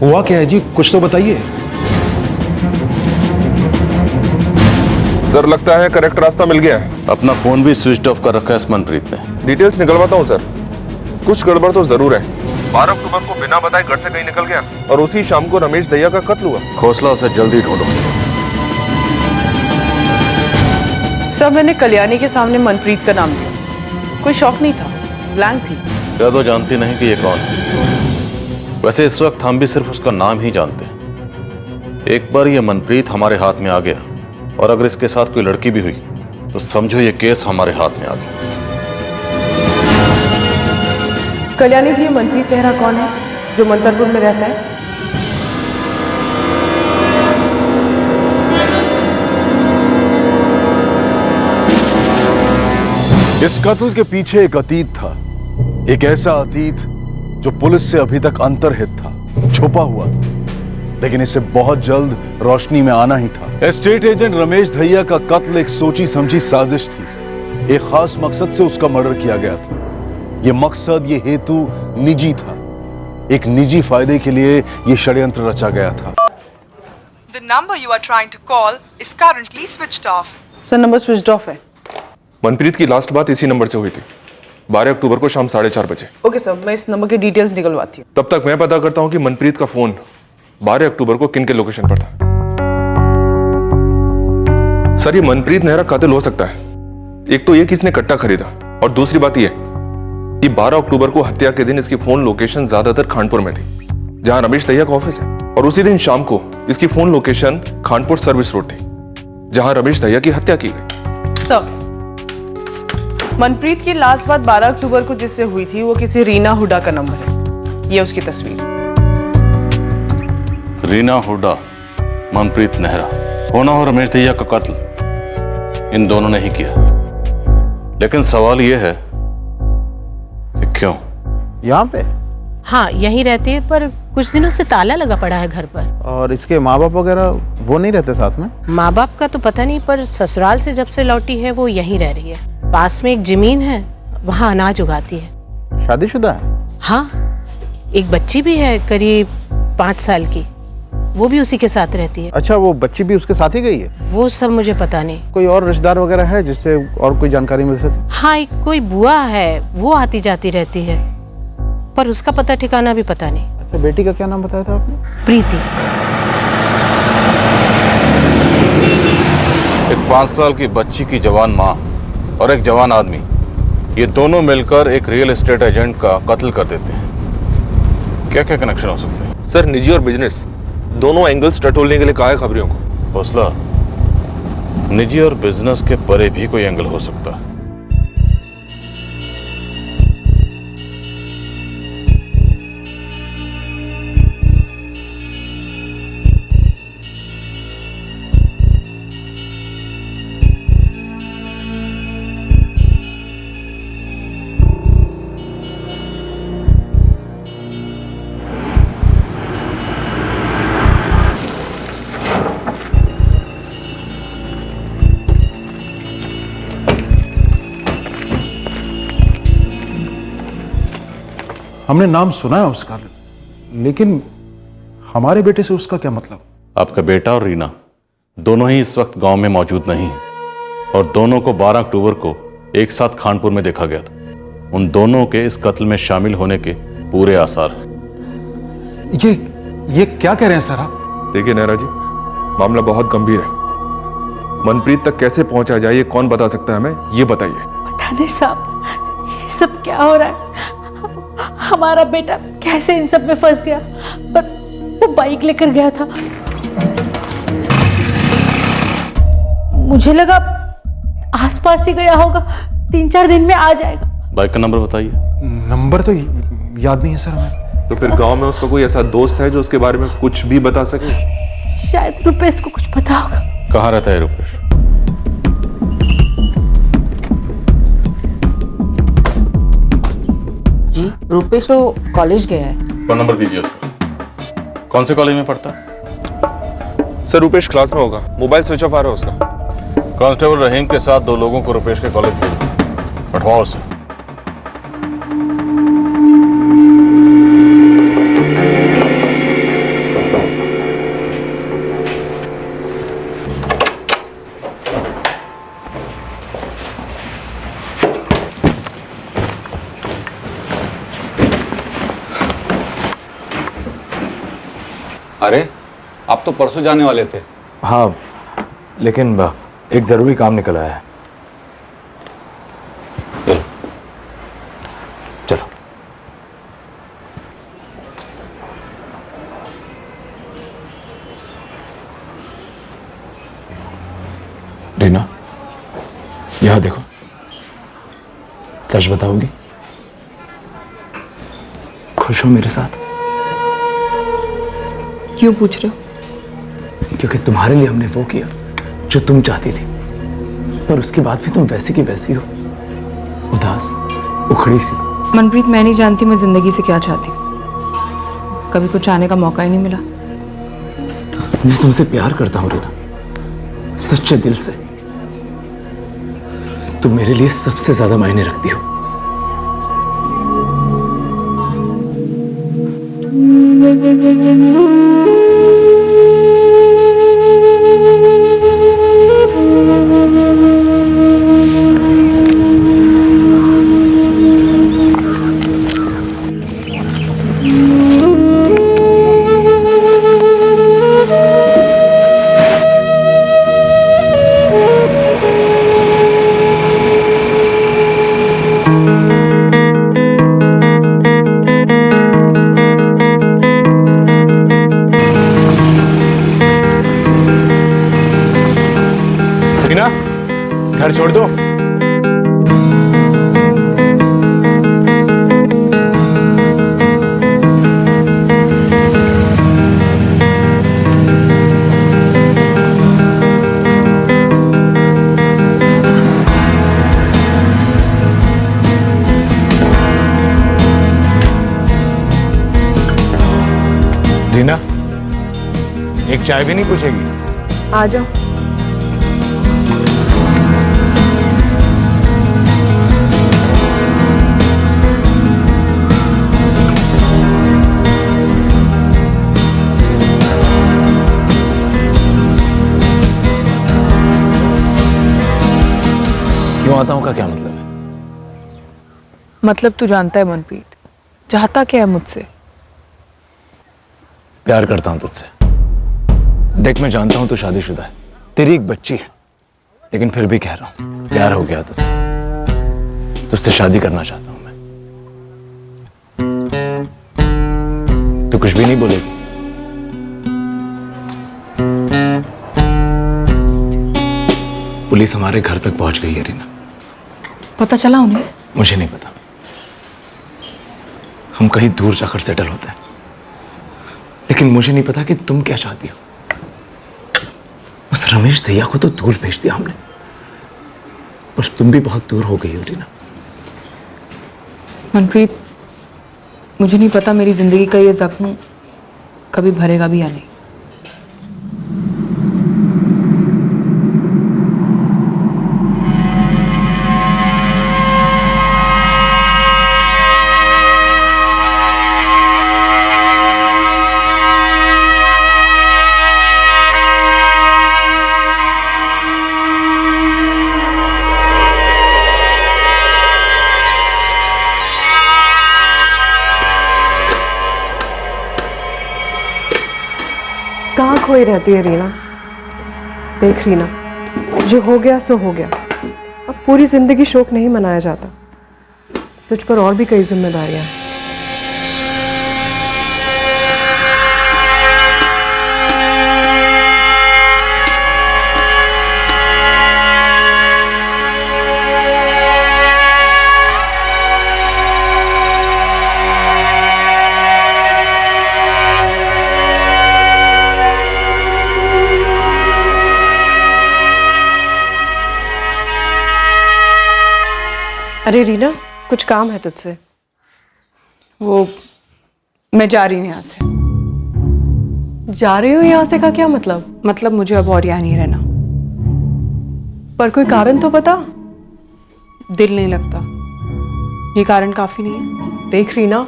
हुआ क्या है जी, कुछ तो बताइए। सर लगता है करेक्ट रास्ता मिल गया है। अपना फोन भी स्विच ऑफ कर रखा है इस मनप्रीत ने। डिटेल्स निकलवाता हूँ सर। कुछ गड़बड़ तो जरूर है। 12 अक्टूबर को बिना बताए घर से कहीं निकल गया और उसी शाम को रमेश दहिया का कत्ल हुआ। हौसला उसे जल्दी ढूंढो। सर मैंने कल्याणी के सामने मनप्रीत का नाम लिया, कोई शौक नहीं था, ब्लैंक थी। क्या तो जानती नहीं कि ये कौन है? वैसे इस वक्त हम भी सिर्फ उसका नाम ही जानते हैं। एक बार ये मनप्रीत हमारे हाथ में आ गया और अगर इसके साथ कोई लड़की भी हुई तो समझो ये केस हमारे हाथ में आ गया। कल्याणी जी, ये मनप्रीत नेहरा कौन है जो मंतरपुर में रहता है? इस कत्ल के पीछे एक अतीत था, एक ऐसा अतीत जो पुलिस से अभी तक अंतर्हित था, छुपा हुआ था, लेकिन इसे बहुत जल्द रोशनी में आना ही था। एस्टेट एजेंट रमेश दहिया का कत्ल एक सोची समझी साजिश थी। एक खास मकसद से उसका मर्डर किया गया था। यह मकसद, ये हेतु निजी था। एक निजी फायदे के लिए यह षड्यंत्र रचा गया था। The number you are trying to call is currently switched off. Sir number switch off है। मनप्रीत की लास्ट बात इसी नंबर से हुई थी, 12 अक्टूबर को शाम 4:30 बजे। ओके सर, मैं इस नंबर की डिटेल्स निकलवाती हूँ। तब तक मैं पता करता हूँ कि मनप्रीत का फोन 12 अक्टूबर को किन के लोकेशन पर था। सर ये मनप्रीत नेहरा कातिल हो सकता है। एक तो ये किसने कट्टा खरीदा और दूसरी बात ये कि 12 अक्टूबर को हत्या के दिन इसकी फोन लोकेशन ज्यादातर खानपुर में थी, जहां रमेश दहिया का ऑफिस है, और उसी दिन शाम को इसकी phone location Khanpur service road थी, जहां रमेश दहिया की हत्या की गई। सर मनप्रीत की लास्ट बात 12 अक्टूबर को जिससे हुई थी वो किसी रीना हुडा का नंबर है। ये उसकी तस्वीर। रीना हुडा, मनप्रीत नेहरा, होना हो रमेश दहिया का कत्ल इन दोनों ने ही किया। लेकिन सवाल यह है कि क्यों? यहाँ पे? हाँ यहीं रहती है, पर कुछ दिनों से ताला लगा पड़ा है घर पर। और इसके माँ बाप वगैरह वो नहीं रहते साथ में? माँ बाप का तो पता नहीं, पर ससुराल से जब से लौटी है वो यहीं रह रही है। पास में एक जमीन है, वहाँ अनाज उगाती है। शादीशुदा है? हाँ, एक बच्ची भी है करीब 5 साल की, वो भी उसी के साथ रहती है। अच्छा, वो बच्ची भी उसके साथ ही गई है? वो सब मुझे पता नहीं। कोई और रिश्तेदार वगैरह है जिससे और कोई जानकारी मिल सके? हाँ, एक कोई बुआ है, वो आती जाती रहती है, पर उसका पता ठिकाना भी पता नहीं। अच्छा, बेटी का क्या नाम बताया था आपने? प्रीति। एक 5 साल की बच्ची की जवान माँ और एक जवान आदमी, ये दोनों मिलकर एक रियल एस्टेट एजेंट का कत्ल कर देते हैं। क्या क्या कनेक्शन हो सकते हैं? सर निजी और बिजनेस दोनों एंगल्स टटोलने के लिए कहा है खबरियों को। हौसला, निजी और बिजनेस के परे भी कोई एंगल हो सकता है। हमने नाम सुना है उसका, लेकिन हमारे बेटे से उसका क्या मतलब? आपका बेटा और रीना दोनों ही इस वक्त गांव में मौजूद नहीं हैं, और दोनों को 12 अक्टूबर को एक साथ खानपुर में देखा गया था। उन दोनों के इस कत्ल में शामिल होने के पूरे आसार। ये क्या कह रहे हैं सर आप? देखिए नेहरा जी, मामला बहुत गंभीर है। मनप्रीत तक कैसे पहुंचा जाए ये कौन बता सकता है हमें, ये बताइए। पता नहीं साहब, ये सब क्या हो रहा है? हमारा बेटा कैसे इन सब में फंस गया? पर वो बाइक लेकर गया था, मुझे लगा आसपास ही गया होगा, 3-4 दिन में आ जाएगा। बाइक का नंबर बताइए। नंबर तो याद नहीं है सर हमें। तो फिर गांव में उसका कोई ऐसा दोस्त है जो उसके बारे में कुछ भी बता सके? शायद रुपेश को कुछ पता होगा। कहाँ रहता है रुपेश? जी, रूपेश तो कॉलेज गया है। फोन नंबर दीजिए उसका। कौन से कॉलेज में पढ़ता है? सर रुपेश क्लास में होगा, मोबाइल स्विच ऑफ आ रहा है उसका। कांस्टेबल रहीम के साथ 2 लोगों को रुपेश के कॉलेज भेजो, पठवाओ उसे। अरे आप तो परसों जाने वाले थे। हाँ, लेकिन एक जरूरी काम निकल आया है। चलो। रीना, यहां देखो, सच बताओगी? खुश हो मेरे साथ? क्यों पूछ रहे हो? क्योंकि तुम्हारे लिए हमने वो किया जो तुम चाहती थी, पर उसके बाद भी तुम वैसी की वैसी हो, उदास, उखड़ी सी। मनप्रीत, मैं नहीं जानती मैं जिंदगी से क्या चाहती हूँ। कभी कुछ आने का मौका ही नहीं मिला। मैं तुमसे प्यार करता हूँ रीना, सच्चे दिल से। तुम मेरे लिए सबसे ज्यादा मायने रखती हो। रीना, घर छोड़ दो। रीना, एक चाय भी नहीं पूछेगी? आ जाओ। क्यों आता हूं का क्या मतलब है? मतलब तू जानता है मनप्रीत, चाहता क्या है मुझसे? प्यार करता हूं तुझसे। देख, मैं जानता हूं तू शादीशुदा है, तेरी एक बच्ची है, लेकिन फिर भी कह रहा हूं, प्यार हो गया तुझसे। तुझसे शादी करना चाहता हूं मैं। तू कुछ भी नहीं बोलेगी? पुलिस हमारे घर तक पहुंच गई है रीना। पता चला उन्हें? मुझे नहीं पता। हम कहीं दूर जाकर सेटल होते हैं, लेकिन मुझे नहीं पता कि तुम क्या चाहती हो। उस रमेश दहिया को तो दूर भेज दिया हमने, पर तुम भी बहुत दूर हो गई हो रीना। मनप्रीत, मुझे नहीं पता मेरी जिंदगी का ये जख्म कभी भरेगा भी या नहीं। कहाँ खोई रहती है रीना? देख रीना, जो हो गया सो हो गया। अब पूरी जिंदगी शोक नहीं मनाया जाता। तुझ पर और भी कई जिम्मेदारियां हैं। अरे रीना, कुछ काम है तुझसे। वो मैं जा रही हूँ यहाँ से। जा रही हूँ यहाँ से का क्या मतलब? मतलब मुझे अब और यहाँ नहीं रहना। पर कोई कारण तो बता। दिल नहीं लगता, ये कारण काफी नहीं है। देख रही ना,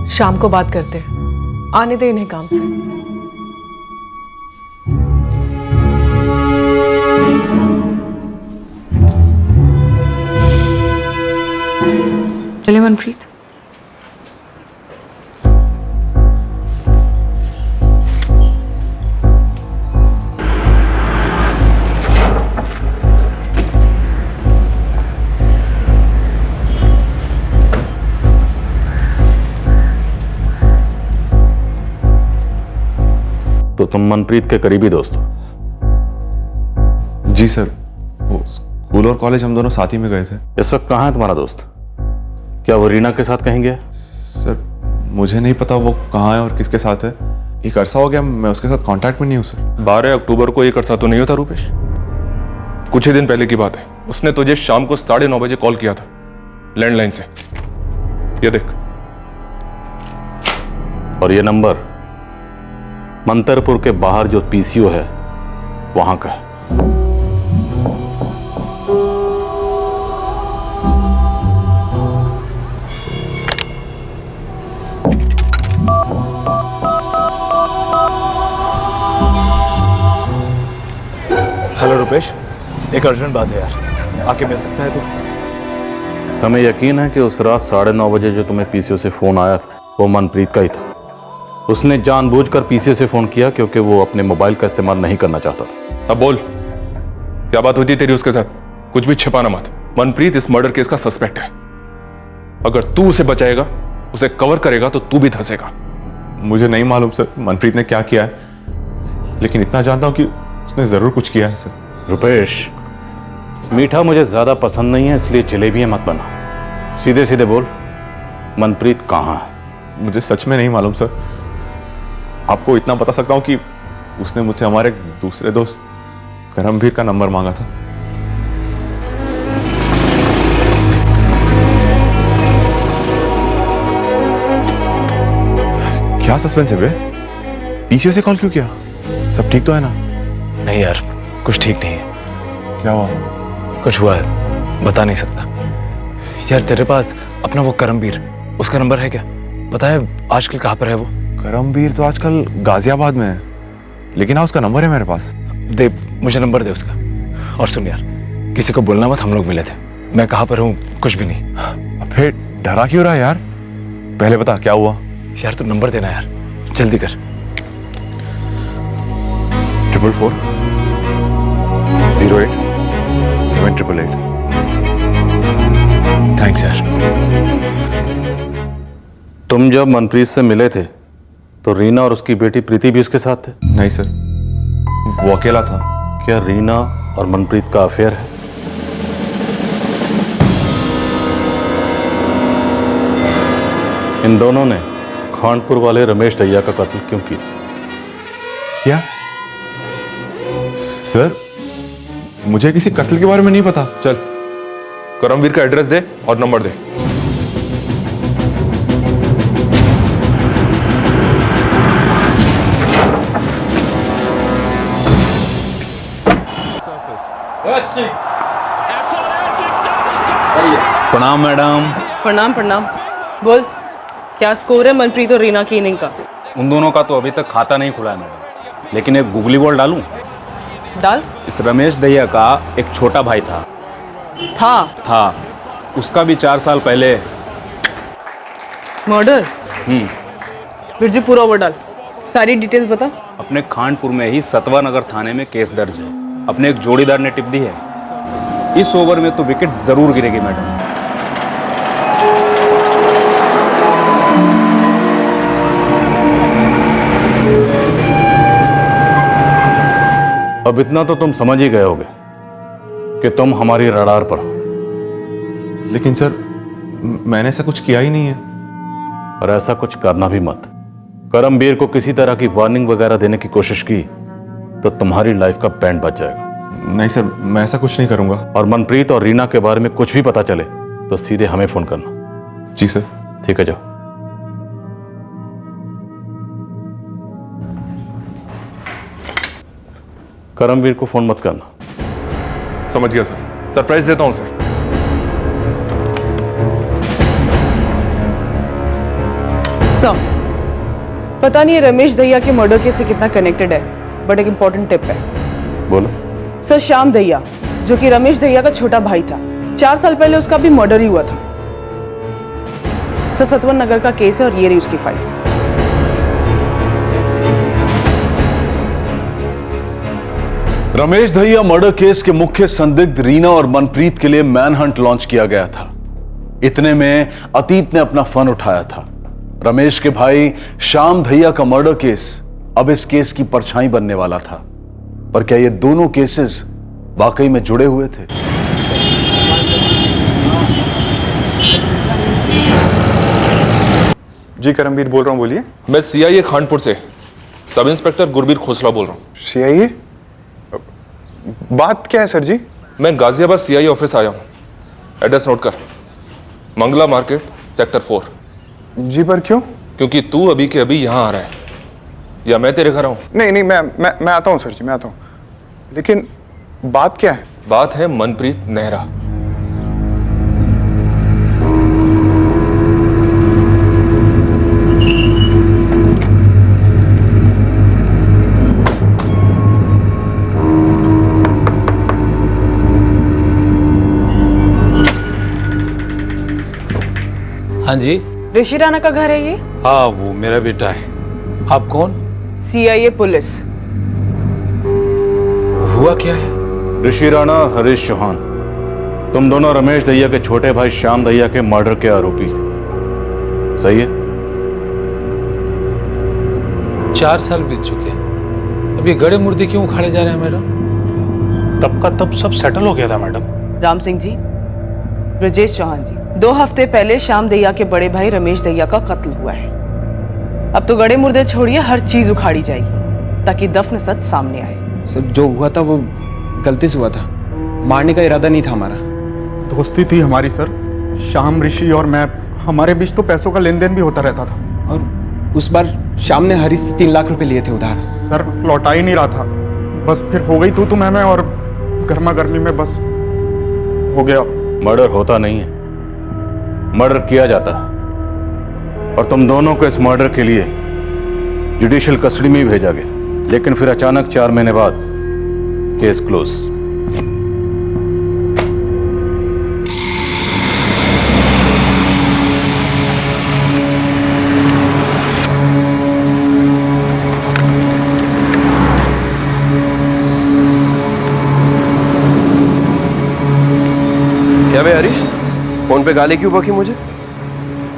शाम को बात करते हैं, आने दे इन्हें काम से। चलिए मनप्रीत। तो तुम मनप्रीत के करीबी दोस्त हो? जी सर, वो स्कूल और कॉलेज हम दोनों साथ ही में गए थे। इस वक्त कहाँ है तुम्हारा दोस्त? क्या वो रीना के साथ कहीं गया? सर मुझे नहीं पता वो कहाँ है और किसके साथ है। एक अरसा हो गया मैं उसके साथ कांटेक्ट में नहीं हूँ सर। 12 अक्टूबर को एक अरसा तो नहीं होता रुपेश, कुछ ही दिन पहले की बात है। उसने तुझे शाम को 9:30 बजे कॉल किया था लैंडलाइन से, ये देख। और ये नंबर मंतरपुर के बाहर जो पीसीओ है वहां का है। हेलो रुपेश, एक अर्जेंट बात है यार, आके मिल सकता है तू? हमें यकीन है कि उस रात 9:30 बजे जो तुम्हें पीसीओ से फोन आया था वो मनप्रीत का ही था। उसने जानबूझकर पीसीओ से फोन किया क्योंकि वो अपने मोबाइल का इस्तेमाल नहीं करना चाहता था। अब बोल, क्या बात हुई थी तेरी उसके साथ? कुछ भी छिपाना मत। मनप्रीत इस मर्डर केस का सस्पेक्ट है। अगर तू उसे बचाएगा, उसे कवर करेगा तो तू भी धंसेगा। मुझे नहीं मालूम सर मनप्रीत ने क्या किया है, लेकिन इतना जानता हूं कि उसने जरूर कुछ किया है सर। रुपेश, मीठा मुझे ज्यादा पसंद नहीं है, इसलिए जलेबियां मत बना। सीधे सीधे बोल, मनप्रीत कहाँ है? मुझे सच में नहीं मालूम सर। आपको इतना बता सकता हूं कि उसने मुझसे हमारे दूसरे दोस्त करमवीर का नंबर मांगा था। क्या सस्पेंस है बे? पीछे से कॉल क्यों किया? सब ठीक तो है ना? नहीं यार, कुछ ठीक नहीं है। क्या हुआ? कुछ हुआ है, बता नहीं सकता। यार तेरे पास अपना वो करमवीर, उसका नंबर है क्या? पता है आजकल कहाँ पर है वो? करमवीर तो आजकल गाजियाबाद में है, लेकिन हाँ उसका नंबर है मेरे पास। दे, मुझे नंबर दे उसका। और सुन यार, किसी को बोलना मत, हम लोग मिले थे। मैं कहाँ पर हूँ कुछ भी नहीं। फिर डरा क्यों रहा यार? पहले बता क्या हुआ। यार तू नंबर देना यार, जल्दी कर। 444 08 7888। थैंक्स यार। तुम जब मनप्रीत से मिले थे तो रीना और उसकी बेटी प्रीति भी उसके साथ थे? नहीं सर, वो अकेला था। क्या रीना और मनप्रीत का अफेयर है? इन दोनों ने खानपुर वाले रमेश दहिया का कत्ल क्यों किया? क्या सर? मुझे किसी कत्ल के बारे में नहीं पता। चल करमवीर का एड्रेस दे और नंबर दे। प्रणाम मैडम। प्रणाम प्रणाम। बोल, क्या स्कोर है मनप्रीत और रीना की इनिंग का? उन दोनों का तो अभी तक खाता नहीं खुला है मैडम, लेकिन एक गूगली बॉल डालूं? डाल। इस रमेश दहिया का एक छोटा भाई था। उसका भी 4 साल पहले मर्डर। बिरजू पूरा ओवर डाल, सारी डिटेल्स बता। अपने खानपुर में ही सतवा नगर थाने में केस दर्ज है। अपने एक जोड़ीदार ने टिप दी है। इस ओवर में तो विकेट जरूर गिरेगी मैडम। अब इतना तो तुम समझ ही गए होगे कि तुम हमारी रडार पर हो। लेकिन सर मैंने ऐसा कुछ किया ही नहीं है। और ऐसा कुछ करना भी मत। करमवीर को किसी तरह की वार्निंग वगैरह देने की कोशिश की तो तुम्हारी लाइफ का बैंड बच जाएगा। नहीं सर, मैं ऐसा कुछ नहीं करूंगा। और मनप्रीत और रीना के बारे में कुछ भी पता चले तो सीधे हमें फोन करना। जी सर। ठीक है, जाओ। करमवीर को फोन मत करना। समझ गया सर, सरप्राइज देता हूं सर। सर, पता नहीं रमेश दहिया के मर्डर केस से कितना कनेक्टेड है, बट एक इंपॉर्टेंट टिप है। बोलो। सर, श्याम दहिया जो कि रमेश दहिया का छोटा भाई था, 4 साल पहले उसका भी मर्डर ही हुआ था। सर, सतवन नगर का केस है और ये रही उसकी file. Ramesh Dahiya murder case के मुख्य संदिग्ध रीना और मनप्रीत के लिए मैनहंट लॉन्च किया गया था। इतने में अतीत ने अपना फन उठाया था। रमेश के भाई श्याम दहिया का मर्डर केस अब इस केस की परछाई बनने वाला था। पर क्या ये दोनों केसेस वाकई में जुड़े हुए थे? जी करमवीर बोल रहा हूँ, बोलिए। मैं सीआईए खानपुर से सब इंस्पेक्टर गुरबीर खोसला बोल रहा हूँ। सीआईए? बात क्या है सर जी? मैं गाजियाबाद सीआईए ऑफिस आया हूँ। एड्रेस नोट कर, मंगला मार्केट सेक्टर 4। जी, पर क्यों? क्योंकि तू अभी के अभी यहाँ आ रहा है, या मैं तेरे घर आऊँ? नहीं, मैं आता हूँ सर जी, मैं आता हूँ। लेकिन बात क्या है? बात है मनप्रीत नेहरा। हाँ जी। ऋषि राणा का घर है ये? हाँ, वो मेरा बेटा है। आप कौन? CIA police. हुआ क्या है? ऋषि राणा और हरीश चौहान, तुम दोनों रमेश दहिया के छोटे भाई श्याम दहिया के मर्डर के आरोपी थे, सही है? 4 साल बीत चुके हैं, अभी गड़े मुर्दे क्यों उखाड़े जा रहे हैं मैडम? तब का तब सब सेटल हो गया था मैडम। राम सिंह जी, ब्रजेश चौहान जी, 2 हफ्ते पहले श्याम दहिया के बड़े भाई रमेश दहिया का कत्ल हुआ है। अब तो गड़े मुर्दे छोड़िए, हर चीज उखाड़ी जाएगी ताकि दफन सच सामने आए। सब जो हुआ था वो गलती से हुआ था, मारने का इरादा नहीं था हमारा। दोस्ती थी हमारी सर, श्याम, ऋषि और मैं। हमारे बीच तो पैसों का लेन देन भी होता रहता था। और उस बार श्याम ने हरीश से 3 लाख रुपए लिए थे उधार। सर, लौटा ही नहीं रहा था, बस फिर हो गई तू मैं और गर्मा गर्मी में बस हो गया। मर्डर होता नहीं है, मर्डर किया जाता है। और तुम दोनों को इस मर्डर के लिए जुडिशियल कस्टडी में ही भेजा गया, लेकिन फिर अचानक 4 महीने बाद केस क्लोज। क्या बे हरीश, फोन पे गाली क्यों बकी मुझे?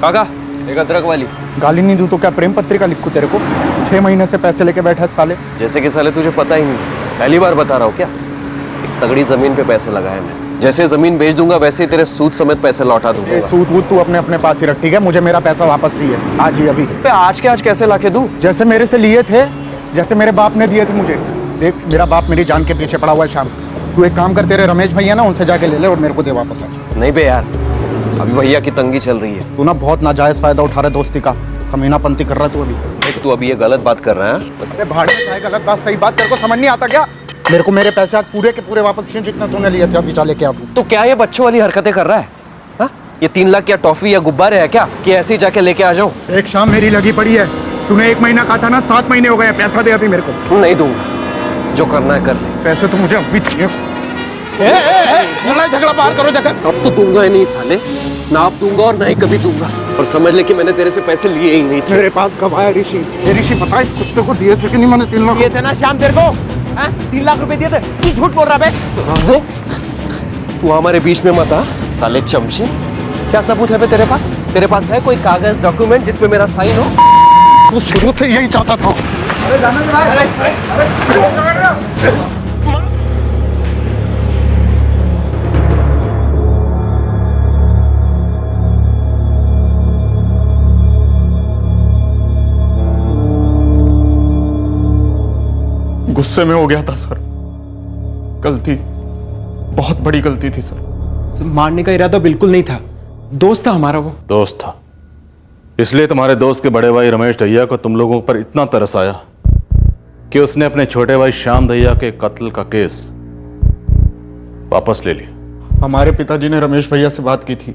काका, एक अदरक वाली। गाली नहीं दूं तो क्या प्रेम पत्रिका लिखूं तेरे को? 6 महीने से पैसे लेके बैठा है साले। जैसे कि साले तुझे पता ही नहीं, पहली बार बता रहा हूँ क्या? एक तगड़ी जमीन पे पैसे लगाए मैं, जैसे जमीन बेच दूंगा वैसे ही तेरे सूद समेत पैसे लौटा दूंगा। सूद वूद तू अपने पास ही रख, ठीक है? मुझे मेरा पैसा वापस चाहिए, आज ही अभी। आज के आज कैसे लाके दूं? जैसे मेरे से लिए थे, जैसे मेरे बाप ने दिए थे मुझे। देख, मेरा बाप मेरी जान के पीछे पड़ा हुआ है श्याम। तू एक काम कर, तेरे रमेश भैया ना, उनसे जाके ले ले और मेरे को दे वापस आज। नहीं बे यार, अभी भैया की तंगी चल रही है। तू ना बहुत नाजायज फायदा उठा रहा है दोस्ती का, कमीनापंती कर रहा है तू अभी। देख, तू अभी ये गलत बात कर रहा है। अरे भाड़ में चाहे गलत बात सही बात तेरे को समझ नहीं आता क्या? मेरे को मेरे पैसे आज पूरे के पूरे वापस चाहिए, जितना तूने लिए थे अभी चाले क्या तू। तो क्या ये बच्चों वाली हरकतें कर रहा है? हा? ये 3 लाख क्या टॉफी या गुब्बारे है क्या कि ऐसे ही जाके लेके आ जाऊं? एक शाम मेरी लगी पड़ी है, तूने 1 महीना कहा था ना, 7 महीने हो गए। पैसा दे अभी मेरे को। नहीं दूंगा, जो करना है कर ले। पैसे तो मुझे अभी चाहिए। लड़ाई झगड़ा बाहर करो जाकर। अब तो दूंगा ही नहीं साले, ना अब दूंगा और ना ही कभी दूंगा। और समझ ले कि मैंने तेरे से पैसे लिए ही नहीं थे। मेरे पास कब आया ऋषि? ये ऋषि पता इस कुत्ते को दिए थे कि नहीं? मैंने 3 लाख दिए थे ना श्याम तेरे को? 3 लाख रुपए दिए थे। तू झूठ बोल रहा बे? तू हमारे बीच में मत आ साले चमचे। क्या सबूत है बे तेरे पास? तेरे पास है कोई कागज डॉक्यूमेंट जिसपे मेरा साइन हो? तू शुरू से यही चाहता था। अरे जाने दे भाई। गुस्से में हो गया था सर, गलती, बहुत बड़ी गलती थी सर। मारने का इरादा बिल्कुल नहीं था, दोस्त था हमारा। वो दोस्त था, इसलिए तुम्हारे दोस्त के बड़े भाई रमेश दहिया को तुम लोगों पर इतना तरस आया कि उसने अपने छोटे भाई श्याम दैया के कत्ल का केस वापस ले लिया। हमारे पिताजी ने रमेश भैया से बात की थी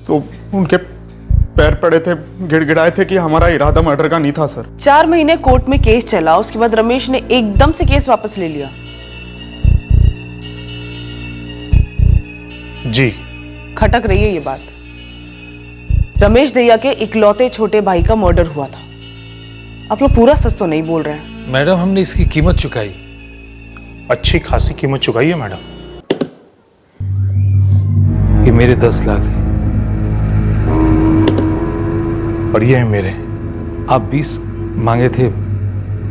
तो उनके पैर पड़े थे, गिड़गिड़ाए थे कि हमारा इरादा मर्डर का नहीं था सर। 4 महीने कोर्ट में केस चला, उसके बाद रमेश ने एकदम से केस वापस ले लिया। जी खटक रही है ये बात। रमेश दैया के इकलौते छोटे भाई का मर्डर हुआ था। आप लोग पूरा सच तो नहीं बोल रहे हैं। मैडम हमने इसकी कीमत चुकाई, अच्छी खासी कीमत चुकाई है मैडम। ये मेरे 10 लाख है और ये है मेरे। आप 20 मांगे थे,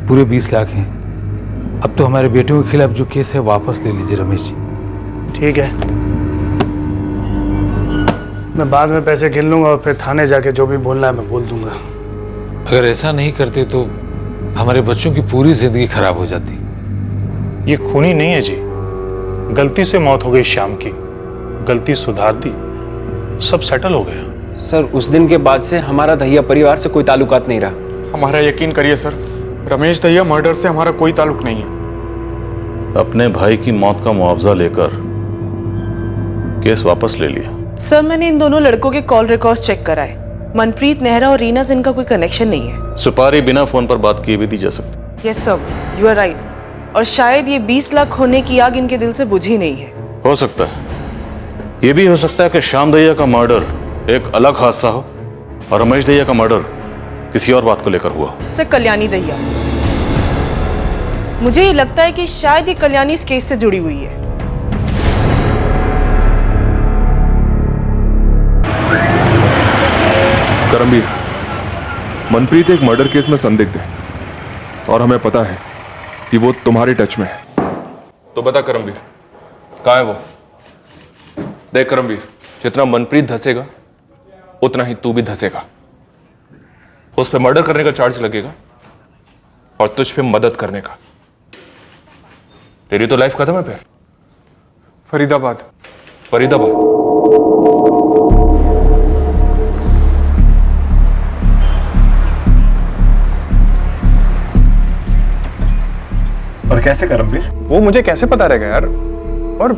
पूरे 20 लाख हैं। अब तो हमारे बेटों के खिलाफ जो केस है वापस ले लीजिए रमेश जी। ठीक है, मैं बाद में पैसे गिन लूंगा और फिर थाने जाके जो भी बोलना है मैं बोल दूंगा। अगर ऐसा नहीं करते तो हमारे बच्चों की पूरी जिंदगी खराब हो जाती। ये खूनी नहीं है जी, गलती से मौत हो गई श्याम की, गलती सुधार दी, सब सेटल हो गया। सर उस दिन के बाद से हमारा दहिया परिवार से कोई ताल्लुकात नहीं रहा। हमारा यकीन करिए सर, रमेश दैया मर्डर से हमारा कोई ताल्लुक नहीं है। अपने भाई की मौत का मुआवजा लेकर केस वापस ले लिया। सर मैंने इन दोनों लड़कों के कॉल रिकॉर्ड्स चेक कराए। मनप्रीत नेहरा और रीना से इनका कोई कनेक्शन नहीं है। सुपारी बिना फोन पर बात किए भी दी जा सकती। Yes sir, you are right. और शायद ये 20 लाख होने की आग इनके दिल से बुझी नहीं है। हो सकता है, ये भी हो सकता है कि श्याम दैया का मर्डर एक अलग हादसा हो और रमेश दैया का मर्डर किसी और बात को लेकर हुआ हो। सर कल्याणी दैया, मुझे ये लगता है कि शायद ये कल्याणी इस केस से जुड़ी हुई है। करमवीर, मनप्रीत एक मर्डर केस में संदिग्ध है और हमें पता है कि वो तुम्हारे टच में है। तो बता करमवीर, कहाँ है वो? देख करमवीर, जितना मनप्रीत धसेगा उतना ही तू भी धसेगा। उस पे मर्डर करने का चार्ज लगेगा और तुझ पे मदद करने का। तेरी तो लाइफ खत्म है फिर। फरीदाबाद। फरीदाबाद और कैसे करमवीर? वो मुझे कैसे पता रहेगा यार। और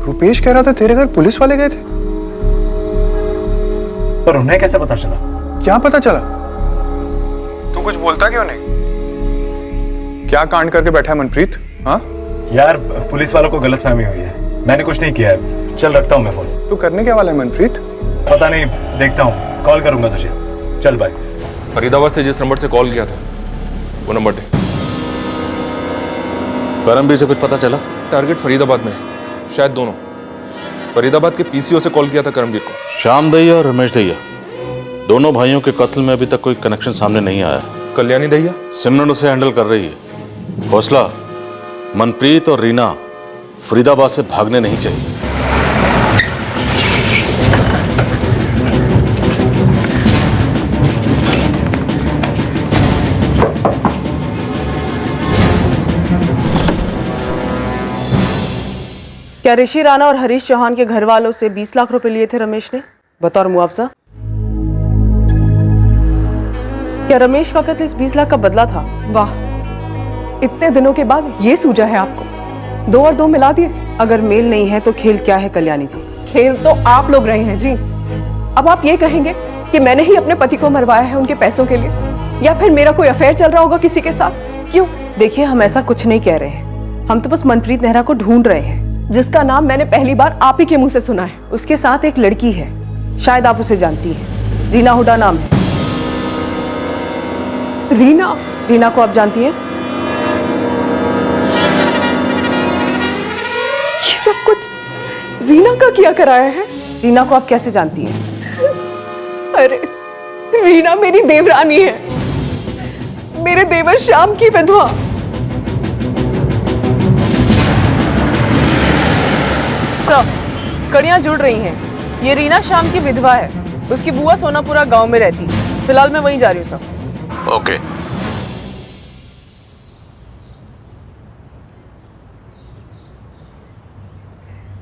रुपेश कह रहा था तेरे घर पुलिस वाले गए थे। पर उन्हें कैसे पता चला? क्या पता चला? तू कुछ बोलता क्यों नहीं? क्या कांड करके बैठा है मनप्रीत? हाँ यार पुलिस वालों को गलतफहमी हुई है, मैंने कुछ नहीं किया है। चल रखता हूँ मैं फोन। तू करने क्या वाला है मनप्रीत? पता नहीं, देखता हूँ, कॉल करूंगा तुझे। चल बाय। फरीदाबाद से जिस नंबर से कॉल किया था वो नंबर दे। करमवीर से कुछ पता चला? टारगेट फरीदाबाद में है, शायद दोनों। फरीदाबाद के पीसीओ से कॉल किया था करमवीर को। श्याम दैया और रमेश दैया दोनों भाइयों के कत्ल में अभी तक कोई कनेक्शन सामने नहीं आया। कल्याणी दैया? सिमरन उसे हैंडल कर रही है। हौसला, मनप्रीत और रीना फरीदाबाद से भागने नहीं चाहिए। क्या ऋषि राणा और हरीश चौहान के घर वालों से 20 लाख रुपए लिए थे रमेश ने बतौर मुआवजा? क्या रमेश का कत्ल इस 20 लाख का बदला था? वाह, इतने दिनों के बाद ये सूझा है आपको। 2 और 2 मिला दिए। अगर मेल नहीं है तो खेल क्या है कल्याणी जी? खेल तो आप लोग रहे हैं जी। अब आप ये कहेंगे कि मैंने ही अपने पति को मरवाया है उनके पैसों के लिए, या फिर मेरा कोई अफेयर चल रहा होगा किसी के साथ? क्यों? देखिए हम ऐसा कुछ नहीं कह रहे हैं, हम तो बस मनप्रीत नेहरा को ढूंढ रहे हैं, जिसका नाम मैंने पहली बार आप ही के मुंह से सुना है। उसके साथ एक लड़की है, शायद आप उसे जानती हैं। रीना हुडा नाम है। रीना? रीना को आप जानती हैं? ये सब कुछ रीना का किया कराया है? रीना को आप कैसे जानती हैं? अरे रीना मेरी देवरानी है, मेरे देवर श्याम की विधवा। सर, कड़ियां जुड़ रही हैं। ये रीना श्याम की विधवा है, उसकी बुआ सोनापुरा गांव में रहती है। फिलहाल मैं वहीं जा रही हूँ सर। ओके।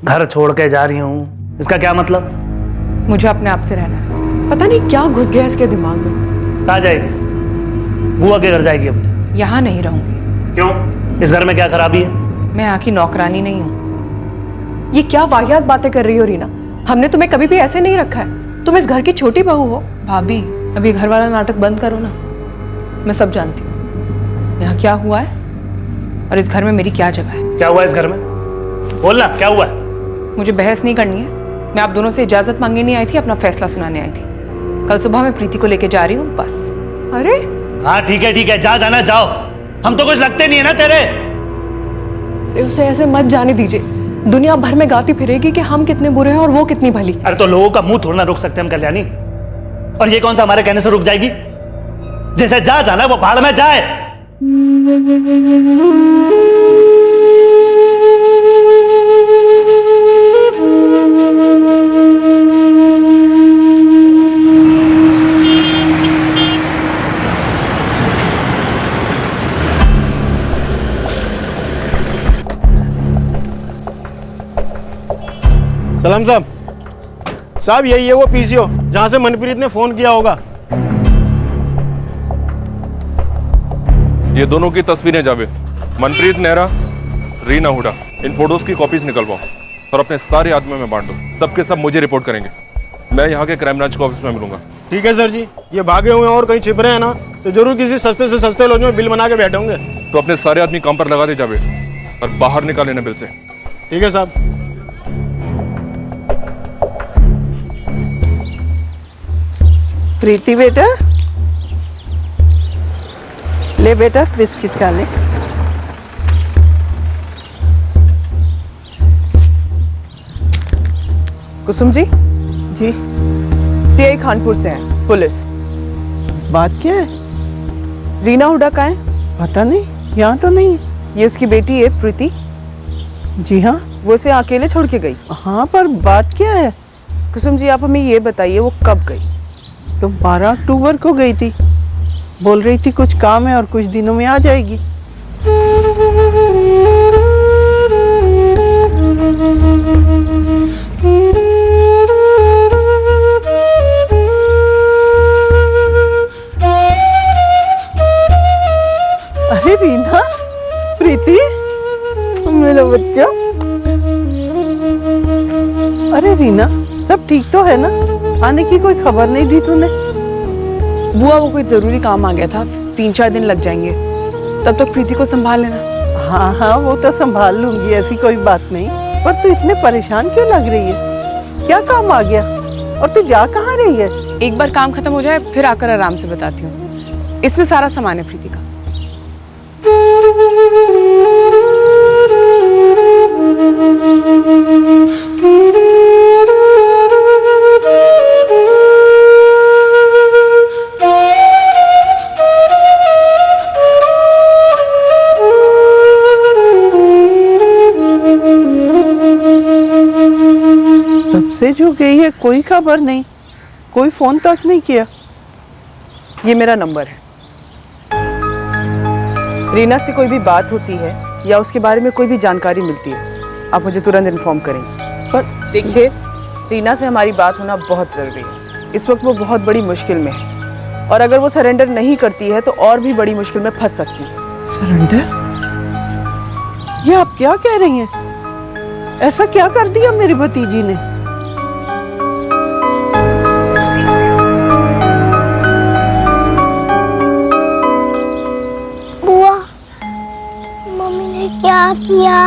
घर छोड़ के जा रही हूँ, इसका क्या मतलब? मुझे अपने आप से रहना है। पता नहीं क्या घुस गया इसके दिमाग में। कहाँ जाएगी? बुआ के घर जाएगी अपने? यहाँ नहीं रहूंगी। क्यों? इस घर में क्या खराबी है? मैं यहाँ की नौकरानी नहीं हूँ। ये क्या वाहियात बातें कर रही हो रीना? हमने तुम्हें कभी भी ऐसे नहीं रखा है। तुम इस घर की छोटी बहू हो। भाभी, अभी घर वाला नाटक बंद करो ना। मैं सब जानती हूँ यहाँ क्या हुआ है और इस घर में मेरी क्या जगह है। क्या हुआ इस घर में? बोलना, क्या हुआ है? मुझे बहस नहीं करनी है। मैं आप दोनों से इजाजत मांगने नहीं आई थी, अपना फैसला सुनाने आई थी। कल सुबह मैं प्रीति को लेके जा रही हूँ, बस। अरे हाँ ठीक है, जा जाना जाओ। हम तो कुछ लगते नहीं है ना तेरे। उसे ऐसे मत जाने दीजिए। दुनिया भर में गाती फिरेगी कि हम कितने बुरे हैं और वो कितनी भली। अरे तो लोगों का मुंह थोड़ा ना रोक सकते हम कल्याणी, और ये कौन सा हमारे कहने से रुक जाएगी? जैसे जा जाना वो भाड़ में जाए। सलाम साहब। साहब यही है वो पीसीओ जहां से मनप्रीत ने फोन किया होगा। ये दोनों की तस्वीरें जावेद, मनप्रीत नेहरा, रीना हुडा, इन फोटोज की कॉपीज निकलवाओ और अपने सारे आदमियों में बांट दो। सबके सब मुझे रिपोर्ट करेंगे। मैं यहाँ के क्राइम ब्रांच के ऑफिस में मिलूंगा। ठीक है सर जी। ये भागे हुए और कहीं छिप रहे हैं ना तो जरूर किसी सस्ते से सस्ते लॉज में बिल बना के बैठे होंगे। तो अपने सारे आदमी काम पर लगा दे जावेद और बाहर निकाल लेना बिल से। ठीक है साहब। प्रीति बेटा, ले बेटा बिस्किट खा ले। कुसुम जी। जी। सीआई खानपुर से हैं, पुलिस। बात क्या है? रीना हुडा कहाँ है? पता नहीं, यहाँ तो नहीं। ये उसकी बेटी है प्रीति। जी हाँ। वो उसे अकेले छोड़ के गई। हाँ, पर बात क्या है? कुसुम जी आप हमें ये बताइए वो कब गई? तो 12 अक्टूबर को गई थी। बोल रही थी कुछ काम है और कुछ दिनों में आ जाएगी। अरे रीना, प्रीति, मेरा बच्चा। अरे रीना, सब ठीक तो है ना? आने की कोई खबर नहीं दी तूने? बुआ, वो कोई जरूरी काम आ गया था, 3-4 दिन लग जाएंगे। तब तक प्रीति को संभाल लेना। हाँ हाँ, वो तो संभाल लूंगी, ऐसी कोई बात नहीं। पर तू इतने परेशान क्यों लग रही है? क्या काम आ गया? और तू जा कहाँ रही है? एक बार काम खत्म हो जाए फिर आकर आराम से बताती हूँ। इसमें सारा सामान है प्रीति का। तब से जो गई है कोई खबर नहीं, कोई फोन तक नहीं किया। ये मेरा नंबर है। रीना से कोई भी बात होती है या उसके बारे में कोई भी जानकारी मिलती है, आप मुझे तुरंत इन्फॉर्म करेंगे। पर देखिए, रीना से हमारी बात होना बहुत ज़रूरी है। इस वक्त वो बहुत बड़ी मुश्किल में है और अगर वो सरेंडर नहीं करती है तो और भी बड़ी मुश्किल में फंस सकती है। सरेंडर? ये आप क्या कह रही हैं? ऐसा क्या कर दिया मेरी भतीजी ने? बुआ, मम्मी ने क्या किया?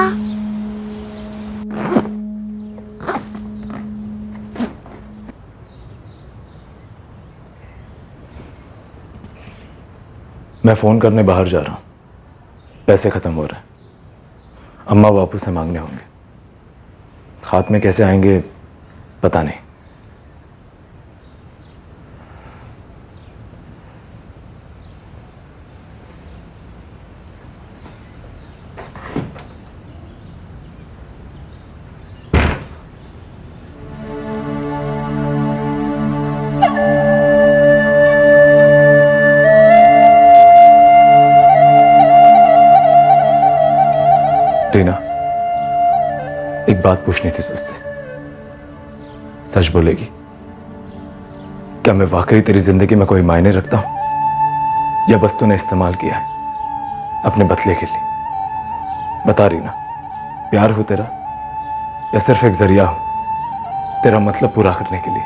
मैं फोन करने बाहर जा रहा हूं। पैसे खत्म हो रहे हैं, अम्मा बापू से मांगने होंगे। हाथ में कैसे आएंगे पता नहीं। रीना, एक बात पूछनी थी तुझसे। सच बोलेगी? क्या मैं वाकई तेरी जिंदगी में कोई मायने रखता हूं या बस तूने इस्तेमाल किया है? अपने बदले के लिए। बता रही ना, प्यार हो तेरा या सिर्फ एक जरिया हो तेरा मतलब पूरा करने के लिए?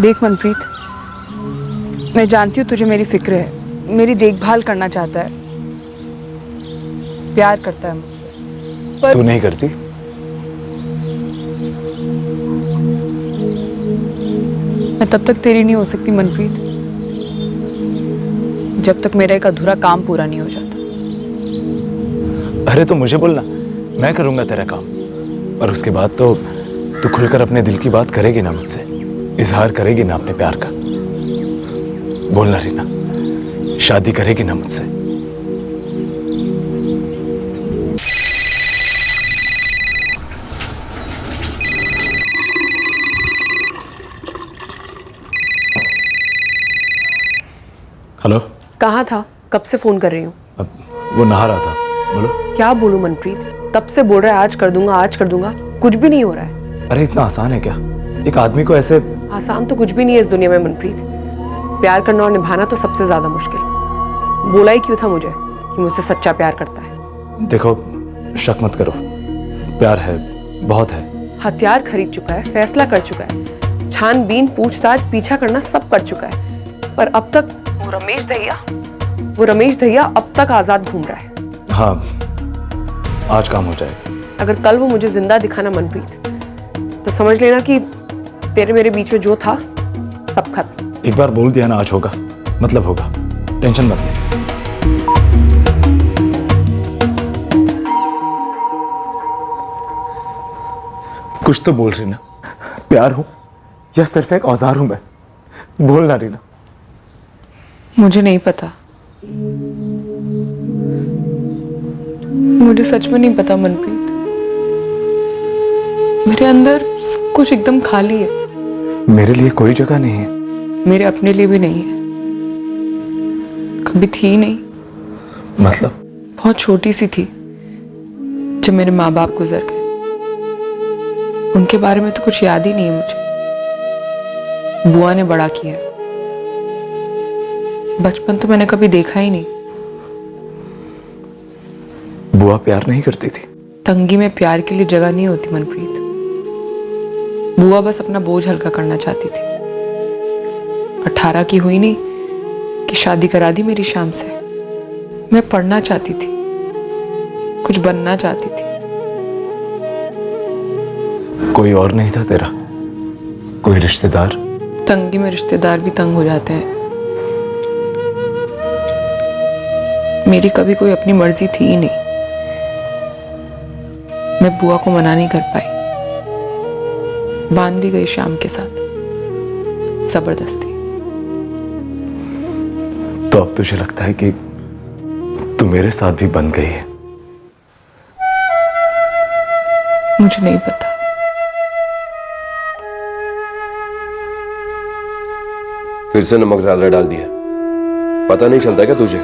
देख मनप्रीत, मैं जानती हूँ तुझे मेरी फिक्र है, मेरी देखभाल करना चाहता है, प्यार करता है मुझसे, पर तू नहीं करती? मैं तब तक तेरी नहीं हो सकती मनप्रीत, जब तक मेरा एक अधूरा काम पूरा नहीं हो जाता। अरे तो मुझे बोलना, मैं करूंगा तेरा काम, और उसके बाद तो तू खुलकर अपने दिल की बात करेगी ना मुझसे, इजहार करेगी ना अपने प्यार का। बोलना रीना, शादी करेगी ना मुझसे? हेलो। कहाँ था? कब से फोन कर रही हूँ। वो नहा रहा था। बोलो। क्या बोलूं मनप्रीत, तब से बोल रहा है आज कर दूंगा आज कर दूंगा, कुछ भी नहीं हो रहा है। अरे इतना आसान है क्या एक आदमी को ऐसे? आसान तो कुछ भी नहीं है इस दुनिया में मनप्रीत, प्यार करना और निभाना तो सबसे ज्यादा मुश्किल। बोला ही क्यों था मुझे कि मुझसे सच्चा प्यार करता है? देखो, शक मत करो, प्यार है, बहुत है। हथियार खरीद चुका है, फैसला कर चुका है, छानबीन पूछताछ पीछा करना सब कर चुका है, पर अब तक वो रमेश दहिया अब तक आजाद घूम रहा है। हाँ, आज काम हो जाएगा। अगर कल वो मुझे जिंदा दिखाना मनप्रीत, तो समझ लेना कि तेरे मेरे बीच में जो था सब खत्म। एक बार बोल दिया ना आज होगा, मतलब होगा, टेंशन मत ले। कुछ तो बोल रही ना, प्यार हूं या सिर्फ एक औजार हूं मैं? बोलना रीना। मुझे नहीं पता, मुझे सच में नहीं पता मनप्रीत, मेरे अंदर सब कुछ एकदम खाली है। मेरे लिए कोई जगह नहीं है? मेरे अपने लिए भी नहीं है, कभी थी नहीं। मतलब? बहुत छोटी सी थी जब मेरे माँ बाप गुजर गए, उनके बारे में तो कुछ याद ही नहीं है मुझे। बुआ ने बड़ा किया, बचपन तो मैंने कभी देखा ही नहीं। बुआ प्यार नहीं करती थी? तंगी में प्यार के लिए जगह नहीं होती मनप्रीत, बुआ बस अपना बोझ हल्का करना चाहती थी। 18 की हुई नहीं कि शादी करा दी मेरी शाम से। मैं पढ़ना चाहती थी, कुछ बनना चाहती थी। कोई और नहीं था तेरा? कोई रिश्तेदार? तंगी में रिश्तेदार भी तंग हो जाते हैं। मेरी कभी कोई अपनी मर्जी थी ही नहीं। मैं बुआ को मना नहीं कर पाई, बांध दी गई शाम के साथ जबरदस्ती। तो अब तुझे लगता है कि तू मेरे साथ भी बंध गई है? मुझे नहीं पता। फिर से नमक ज्यादा डाल दिया, पता नहीं चलता क्या तुझे?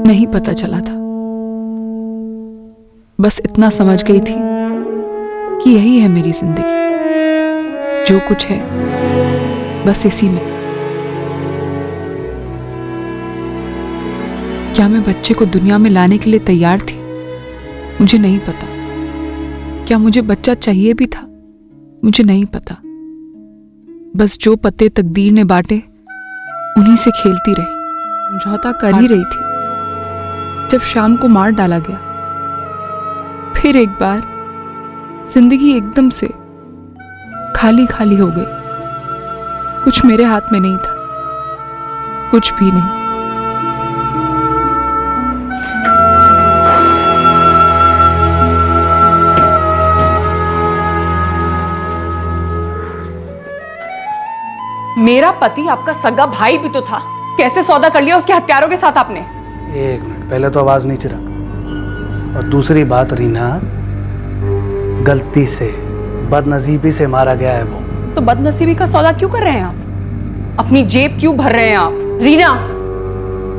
नहीं पता चला था, बस इतना समझ गई थी कि यही है मेरी जिंदगी, जो कुछ है बस इसी में। क्या मैं बच्चे को दुनिया में लाने के लिए तैयार थी? मुझे नहीं पता। क्या मुझे बच्चा चाहिए भी था? मुझे नहीं पता। बस जो पत्ते तकदीर ने बांटे उन्हीं से खेलती रही, समझौता कर ही रही थी जब शाम को मार डाला गया। फिर एक बार जिंदगी एकदम से खाली खाली हो गई। कुछ मेरे हाथ में नहीं था, कुछ भी नहीं। मेरा पति आपका सगा भाई भी तो था, कैसे सौदा कर लिया उसके हत्यारों के साथ आपने? एक मिनट, पहले तो आवाज नीचे रख, और दूसरी बात रीना, गलती से बदनसीबी से मारा गया है वो। तो बदनसीबी का सौदा क्यों कर रहे हैं आप? अपनी जेब क्यों भर रहे हैं आप? रीना,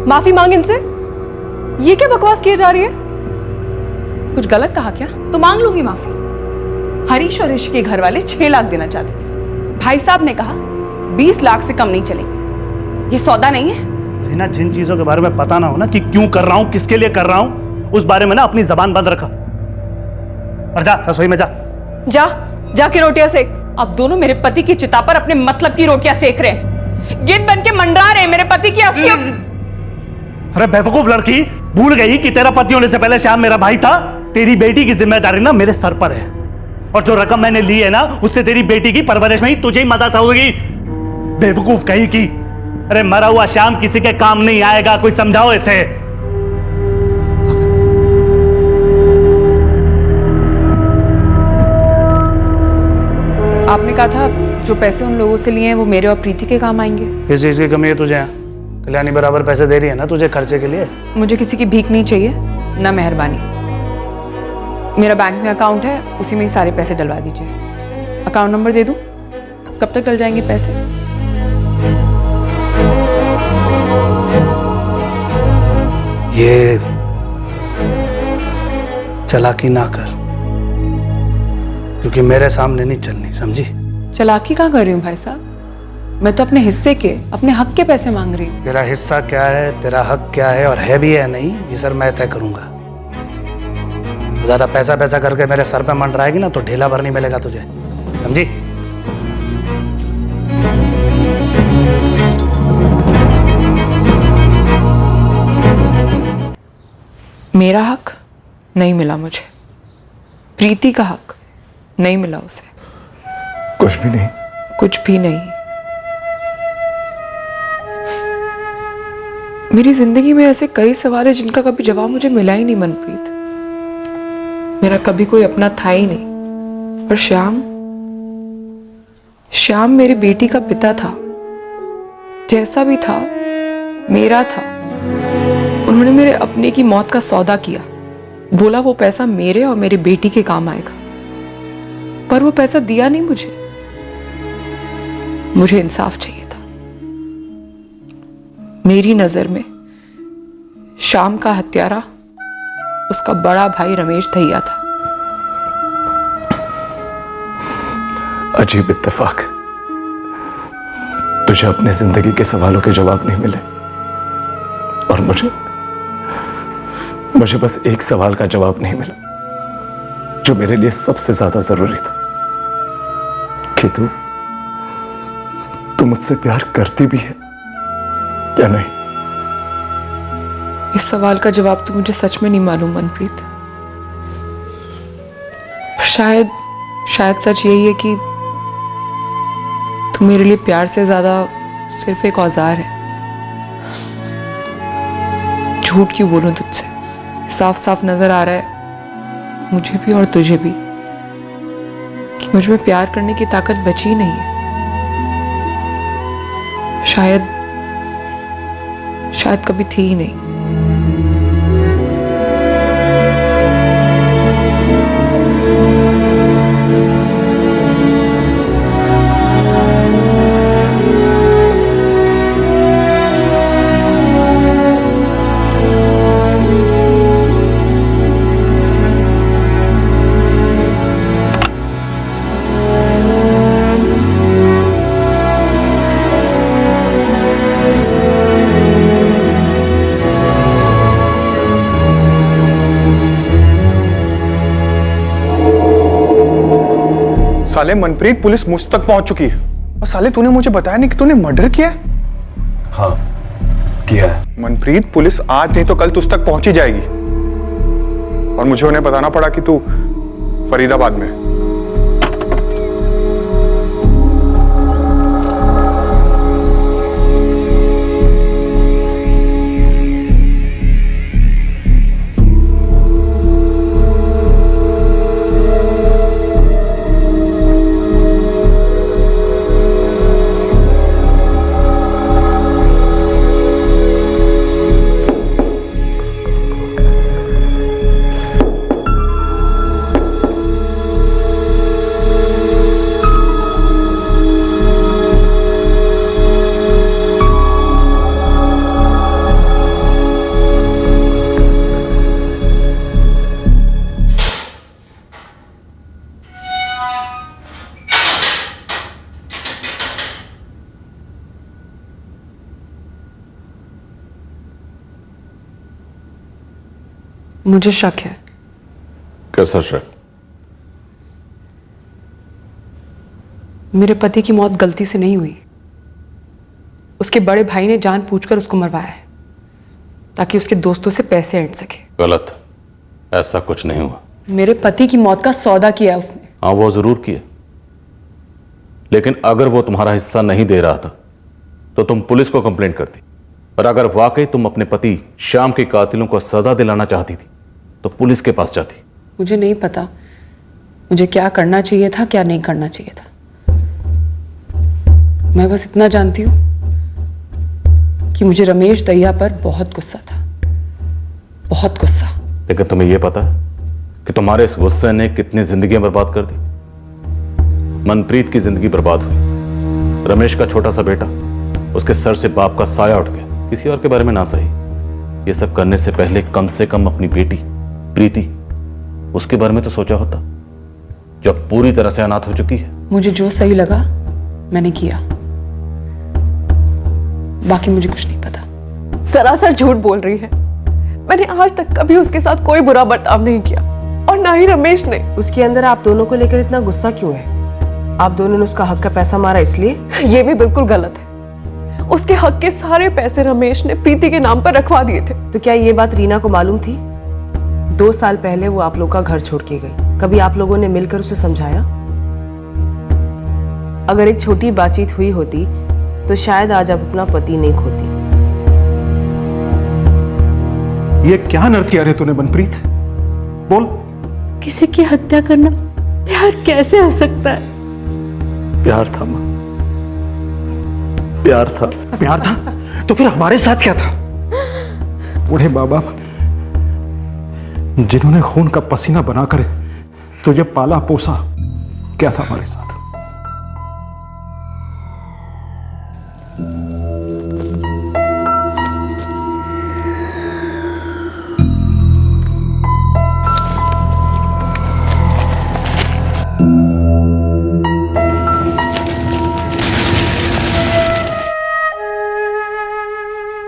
माफी मांग इनसे। ये क्या बकवास किए जा रही है? कुछ गलत कहा क्या? तो मांग लूंगी माफी। हरीश और ऋषि के घर वाले 6 लाख देना चाहते थे। भाई साहब ने कहा 20 लाख से कम नहीं चलेंगे। ये सौदा नहीं है। रीना, जिन चीजों के बारे में पता ना हो ना कि क्यों कर रहा हूं, किसके लिए कर रहा हूं, उस बारे में ना अपनी जबान बंद रखा। और जा रसोई में जा जाके रोटियां सेक। अब दोनों मेरे पति की चिता पर अपने मतलब की रोटियां सेक रहे हैं। गिद्ध बन के मंडरा रहे हैं मेरे पति की असली। अरे बेवकूफ लड़की, भूल गई कि तेरा पति होने से पहले श्याम मेरा भाई था। तेरी बेटी की जिम्मेदारी ना मेरे सर पर है, और जो रकम मैंने ली है ना, उससे तेरी बेटी की परवरिश में ही तुझे ही मदद होगी। बेवकूफ कहीं की। अरे मरा हुआ श्याम किसी के काम नहीं आएगा, कोई समझाओ इसे। आपने कहा था जो पैसे उन लोगों से लिए हैं वो मेरे और प्रीति के काम आएंगे। किस चीज की कमी है तुझे? कल्याणी बराबर पैसे दे रही है ना तुझे खर्चे के लिए। मुझे किसी की भीख नहीं चाहिए, ना मेहरबानी। मेरा बैंक में अकाउंट है, उसी में ही सारे पैसे डलवा दीजिए। अकाउंट नंबर दे दूं? कब तक डल जाएंगे पैसे? ये चालाकी ना कर, क्योंकि मेरे सामने नहीं चलनी, समझी? चालाकी कहाँ कर रही हूँ भाई साहब? मैं तो अपने हिस्से के, अपने हक के पैसे मांग रही हूँ। तेरा हिस्सा क्या है, तेरा हक क्या है, और है भी है नहीं, ये सर मैं तय करूंगा। ज्यादा पैसा करके मेरे सर पे मंडराएगी ना तो ढीला भर नहीं मिलेगा तुझे, समझी? मेरा हक नहीं मिला मुझे, प्रीति का हक नहीं मिला उसे। कुछ भी नहीं। कुछ भी नहीं। मेरी जिंदगी में ऐसे कई सवाल हैं जिनका कभी जवाब मुझे मिला ही नहीं मनप्रीत। मेरा कभी कोई अपना था ही नहीं। और श्याम मेरी बेटी का पिता था, जैसा भी था मेरा था। उन्होंने मेरे अपने की मौत का सौदा किया, बोला वो पैसा मेरे और मेरी बेटी के काम आएगा, पर वो पैसा दिया नहीं मुझे। मुझे इंसाफ चाहिए था। मेरी नजर में श्याम का हत्यारा उसका बड़ा भाई रमेश दहिया था। अजीब इत्तेफाक, तुझे अपने जिंदगी के सवालों के जवाब नहीं मिले, और मुझे बस एक सवाल का जवाब नहीं मिला, जो मेरे लिए सबसे ज्यादा जरूरी था, कि तू मुझसे प्यार करती भी है या नहीं। इस सवाल का जवाब तो मुझे सच में नहीं मालूम मनप्रीत। शायद सच यही है कि तू मेरे लिए प्यार से ज्यादा सिर्फ एक औजार है। झूठ क्यों बोलूं तुझसे? साफ साफ नजर आ रहा है मुझे भी और तुझे भी कि मुझ में प्यार करने की ताकत बची नहीं है। शायद कभी थी ही नहीं। साले मनप्रीत, पुलिस मुझ तक पहुंच चुकी है। और साले तूने मुझे बताया नहीं कि तूने मर्डर किया है। हाँ किया है। मनप्रीत, पुलिस आज नहीं तो कल तुझ तक पहुंच ही जाएगी, और मुझे उन्हें बताना पड़ा कि तू फरीदाबाद में। मुझे शक है। कैसा शक? मेरे पति की मौत गलती से नहीं हुई। उसके बड़े भाई ने जानबूझकर उसको मरवाया है ताकि उसके दोस्तों से पैसे ऐंठ सके। गलत, ऐसा कुछ नहीं हुआ। मेरे पति की मौत का सौदा किया उसने। हाँ, वो जरूर किया, लेकिन अगर वो तुम्हारा हिस्सा नहीं दे रहा था तो तुम पुलिस को कंप्लेंट करती, और अगर वाकई तुम अपने पति श्याम के कातिलों को सजा दिलाना चाहती थी तो पुलिस के पास जाती। मुझे नहीं पता मुझे क्या करना चाहिए था, क्या नहीं करना चाहिए था। मैं बस इतना जानती हूं कि मुझे रमेश दहिया पर बहुत गुस्सा था, बहुत गुस्सा। लेकिन तुम्हें यह पता है कि तुम्हारे इस गुस्से ने कितनी जिंदगियां बर्बाद कर दी? मनप्रीत की जिंदगी बर्बाद हुई, रमेश का छोटा सा बेटा, उसके सर से बाप का साया उठ गया। किसी और के बारे में ना सही, ये सब करने से पहले कम से कम अपनी बेटी प्रीति, उसके बारे में तो सोचा होता, जो पूरी तरह से अनाथ हो चुकी है। मुझे जो सही लगा मैंने किया, बाकी मुझे कुछ नहीं पता। सरासर झूठ बोल रही है। मैंने आज तक कभी उसके साथ कोई बुरा बर्ताव नहीं किया, और ना ही रमेश ने। उसके अंदर आप दोनों को लेकर इतना गुस्सा क्यों है? आप दोनों ने उसका हक का पैसा मारा इसलिए? ये भी बिल्कुल गलत है। उसके हक के सारे पैसे रमेश ने प्रीति के नाम पर रखवा दिए थे। तो क्या ये बात रीना को मालूम थी? 2 साल पहले वो आप लोग का घर छोड़ के गई, कभी आप लोगों ने मिलकर उसे समझाया? अगर एक छोटी बातचीत हुई होती तो शायद आज आप अपना पति नहीं खोती। ये क्या नर्क किया रे तूने मनप्रीत? बोल। किसी की हत्या करना प्यार कैसे हो सकता है? प्यार था मां, प्यार था। प्यार था तो फिर हमारे साथ क्या था? बूढ़े माँ बाप जिन्होंने खून का पसीना बनाकर तुझे पाला पोसा, क्या था हमारे साथ?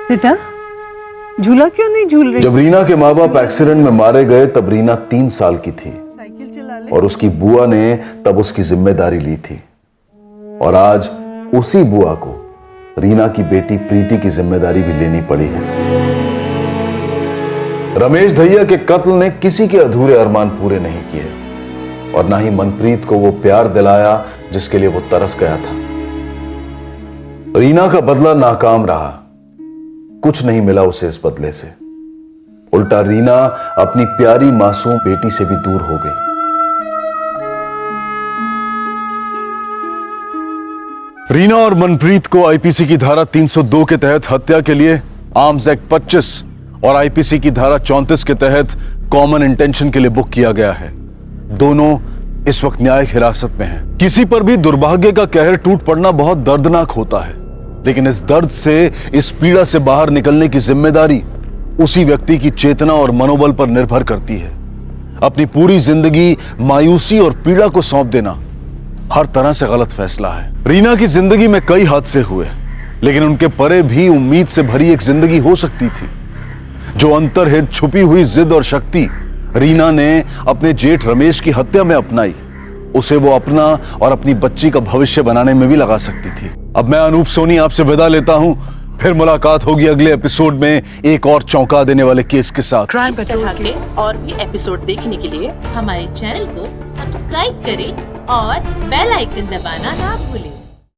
बेटा, झूला क्यों नहीं झूल रही? जब रीना के माँ बाप एक्सीडेंट में मारे गए तब रीना 3 साल की थी, और उसकी बुआ ने तब उसकी जिम्मेदारी ली थी, और आज उसी बुआ को रीना की बेटी प्रीति की जिम्मेदारी भी लेनी पड़ी है। रमेश दहिया के कत्ल ने किसी के अधूरे अरमान पूरे नहीं किए, और ना ही मनप्रीत को वो प्यार दिलाया जिसके लिए वो तरस गया था। रीना का बदला नाकाम रहा, कुछ नहीं मिला उसे इस बदले से। उल्टा रीना अपनी प्यारी मासूम बेटी से भी दूर हो गई। रीना और मनप्रीत को आईपीसी की धारा 302 के तहत हत्या के लिए आर्म्स एक्ट 25 और आईपीसी की धारा 34 के तहत कॉमन इंटेंशन के लिए बुक किया गया है। दोनों इस वक्त न्यायिक हिरासत में हैं। किसी पर भी दुर्भाग्य का कहर टूट पड़ना बहुत दर्दनाक होता है, लेकिन इस दर्द से, इस पीड़ा से बाहर निकलने की जिम्मेदारी उसी व्यक्ति की चेतना और मनोबल पर निर्भर करती है। अपनी पूरी जिंदगी मायूसी और पीड़ा को सौंप देना हर तरह से गलत फैसला है। रीना की जिंदगी में कई हादसे हुए, लेकिन उनके परे भी उम्मीद से भरी एक जिंदगी हो सकती थी। जो अंतर्हित छुपी हुई जिद और शक्ति रीना ने अपने जेठ रमेश की हत्या में अपनाई, उसे वो अपना और अपनी बच्ची का भविष्य बनाने में भी लगा सकती थी। अब मैं अनूप सोनी आपसे विदा लेता हूं, फिर मुलाकात होगी अगले एपिसोड में एक और चौंका देने वाले केस के साथ। क्राइम पेट्रोल के और भी एपिसोड देखने के लिए हमारे चैनल को सब्सक्राइब करें और बेल आइकन दबाना ना भूलें।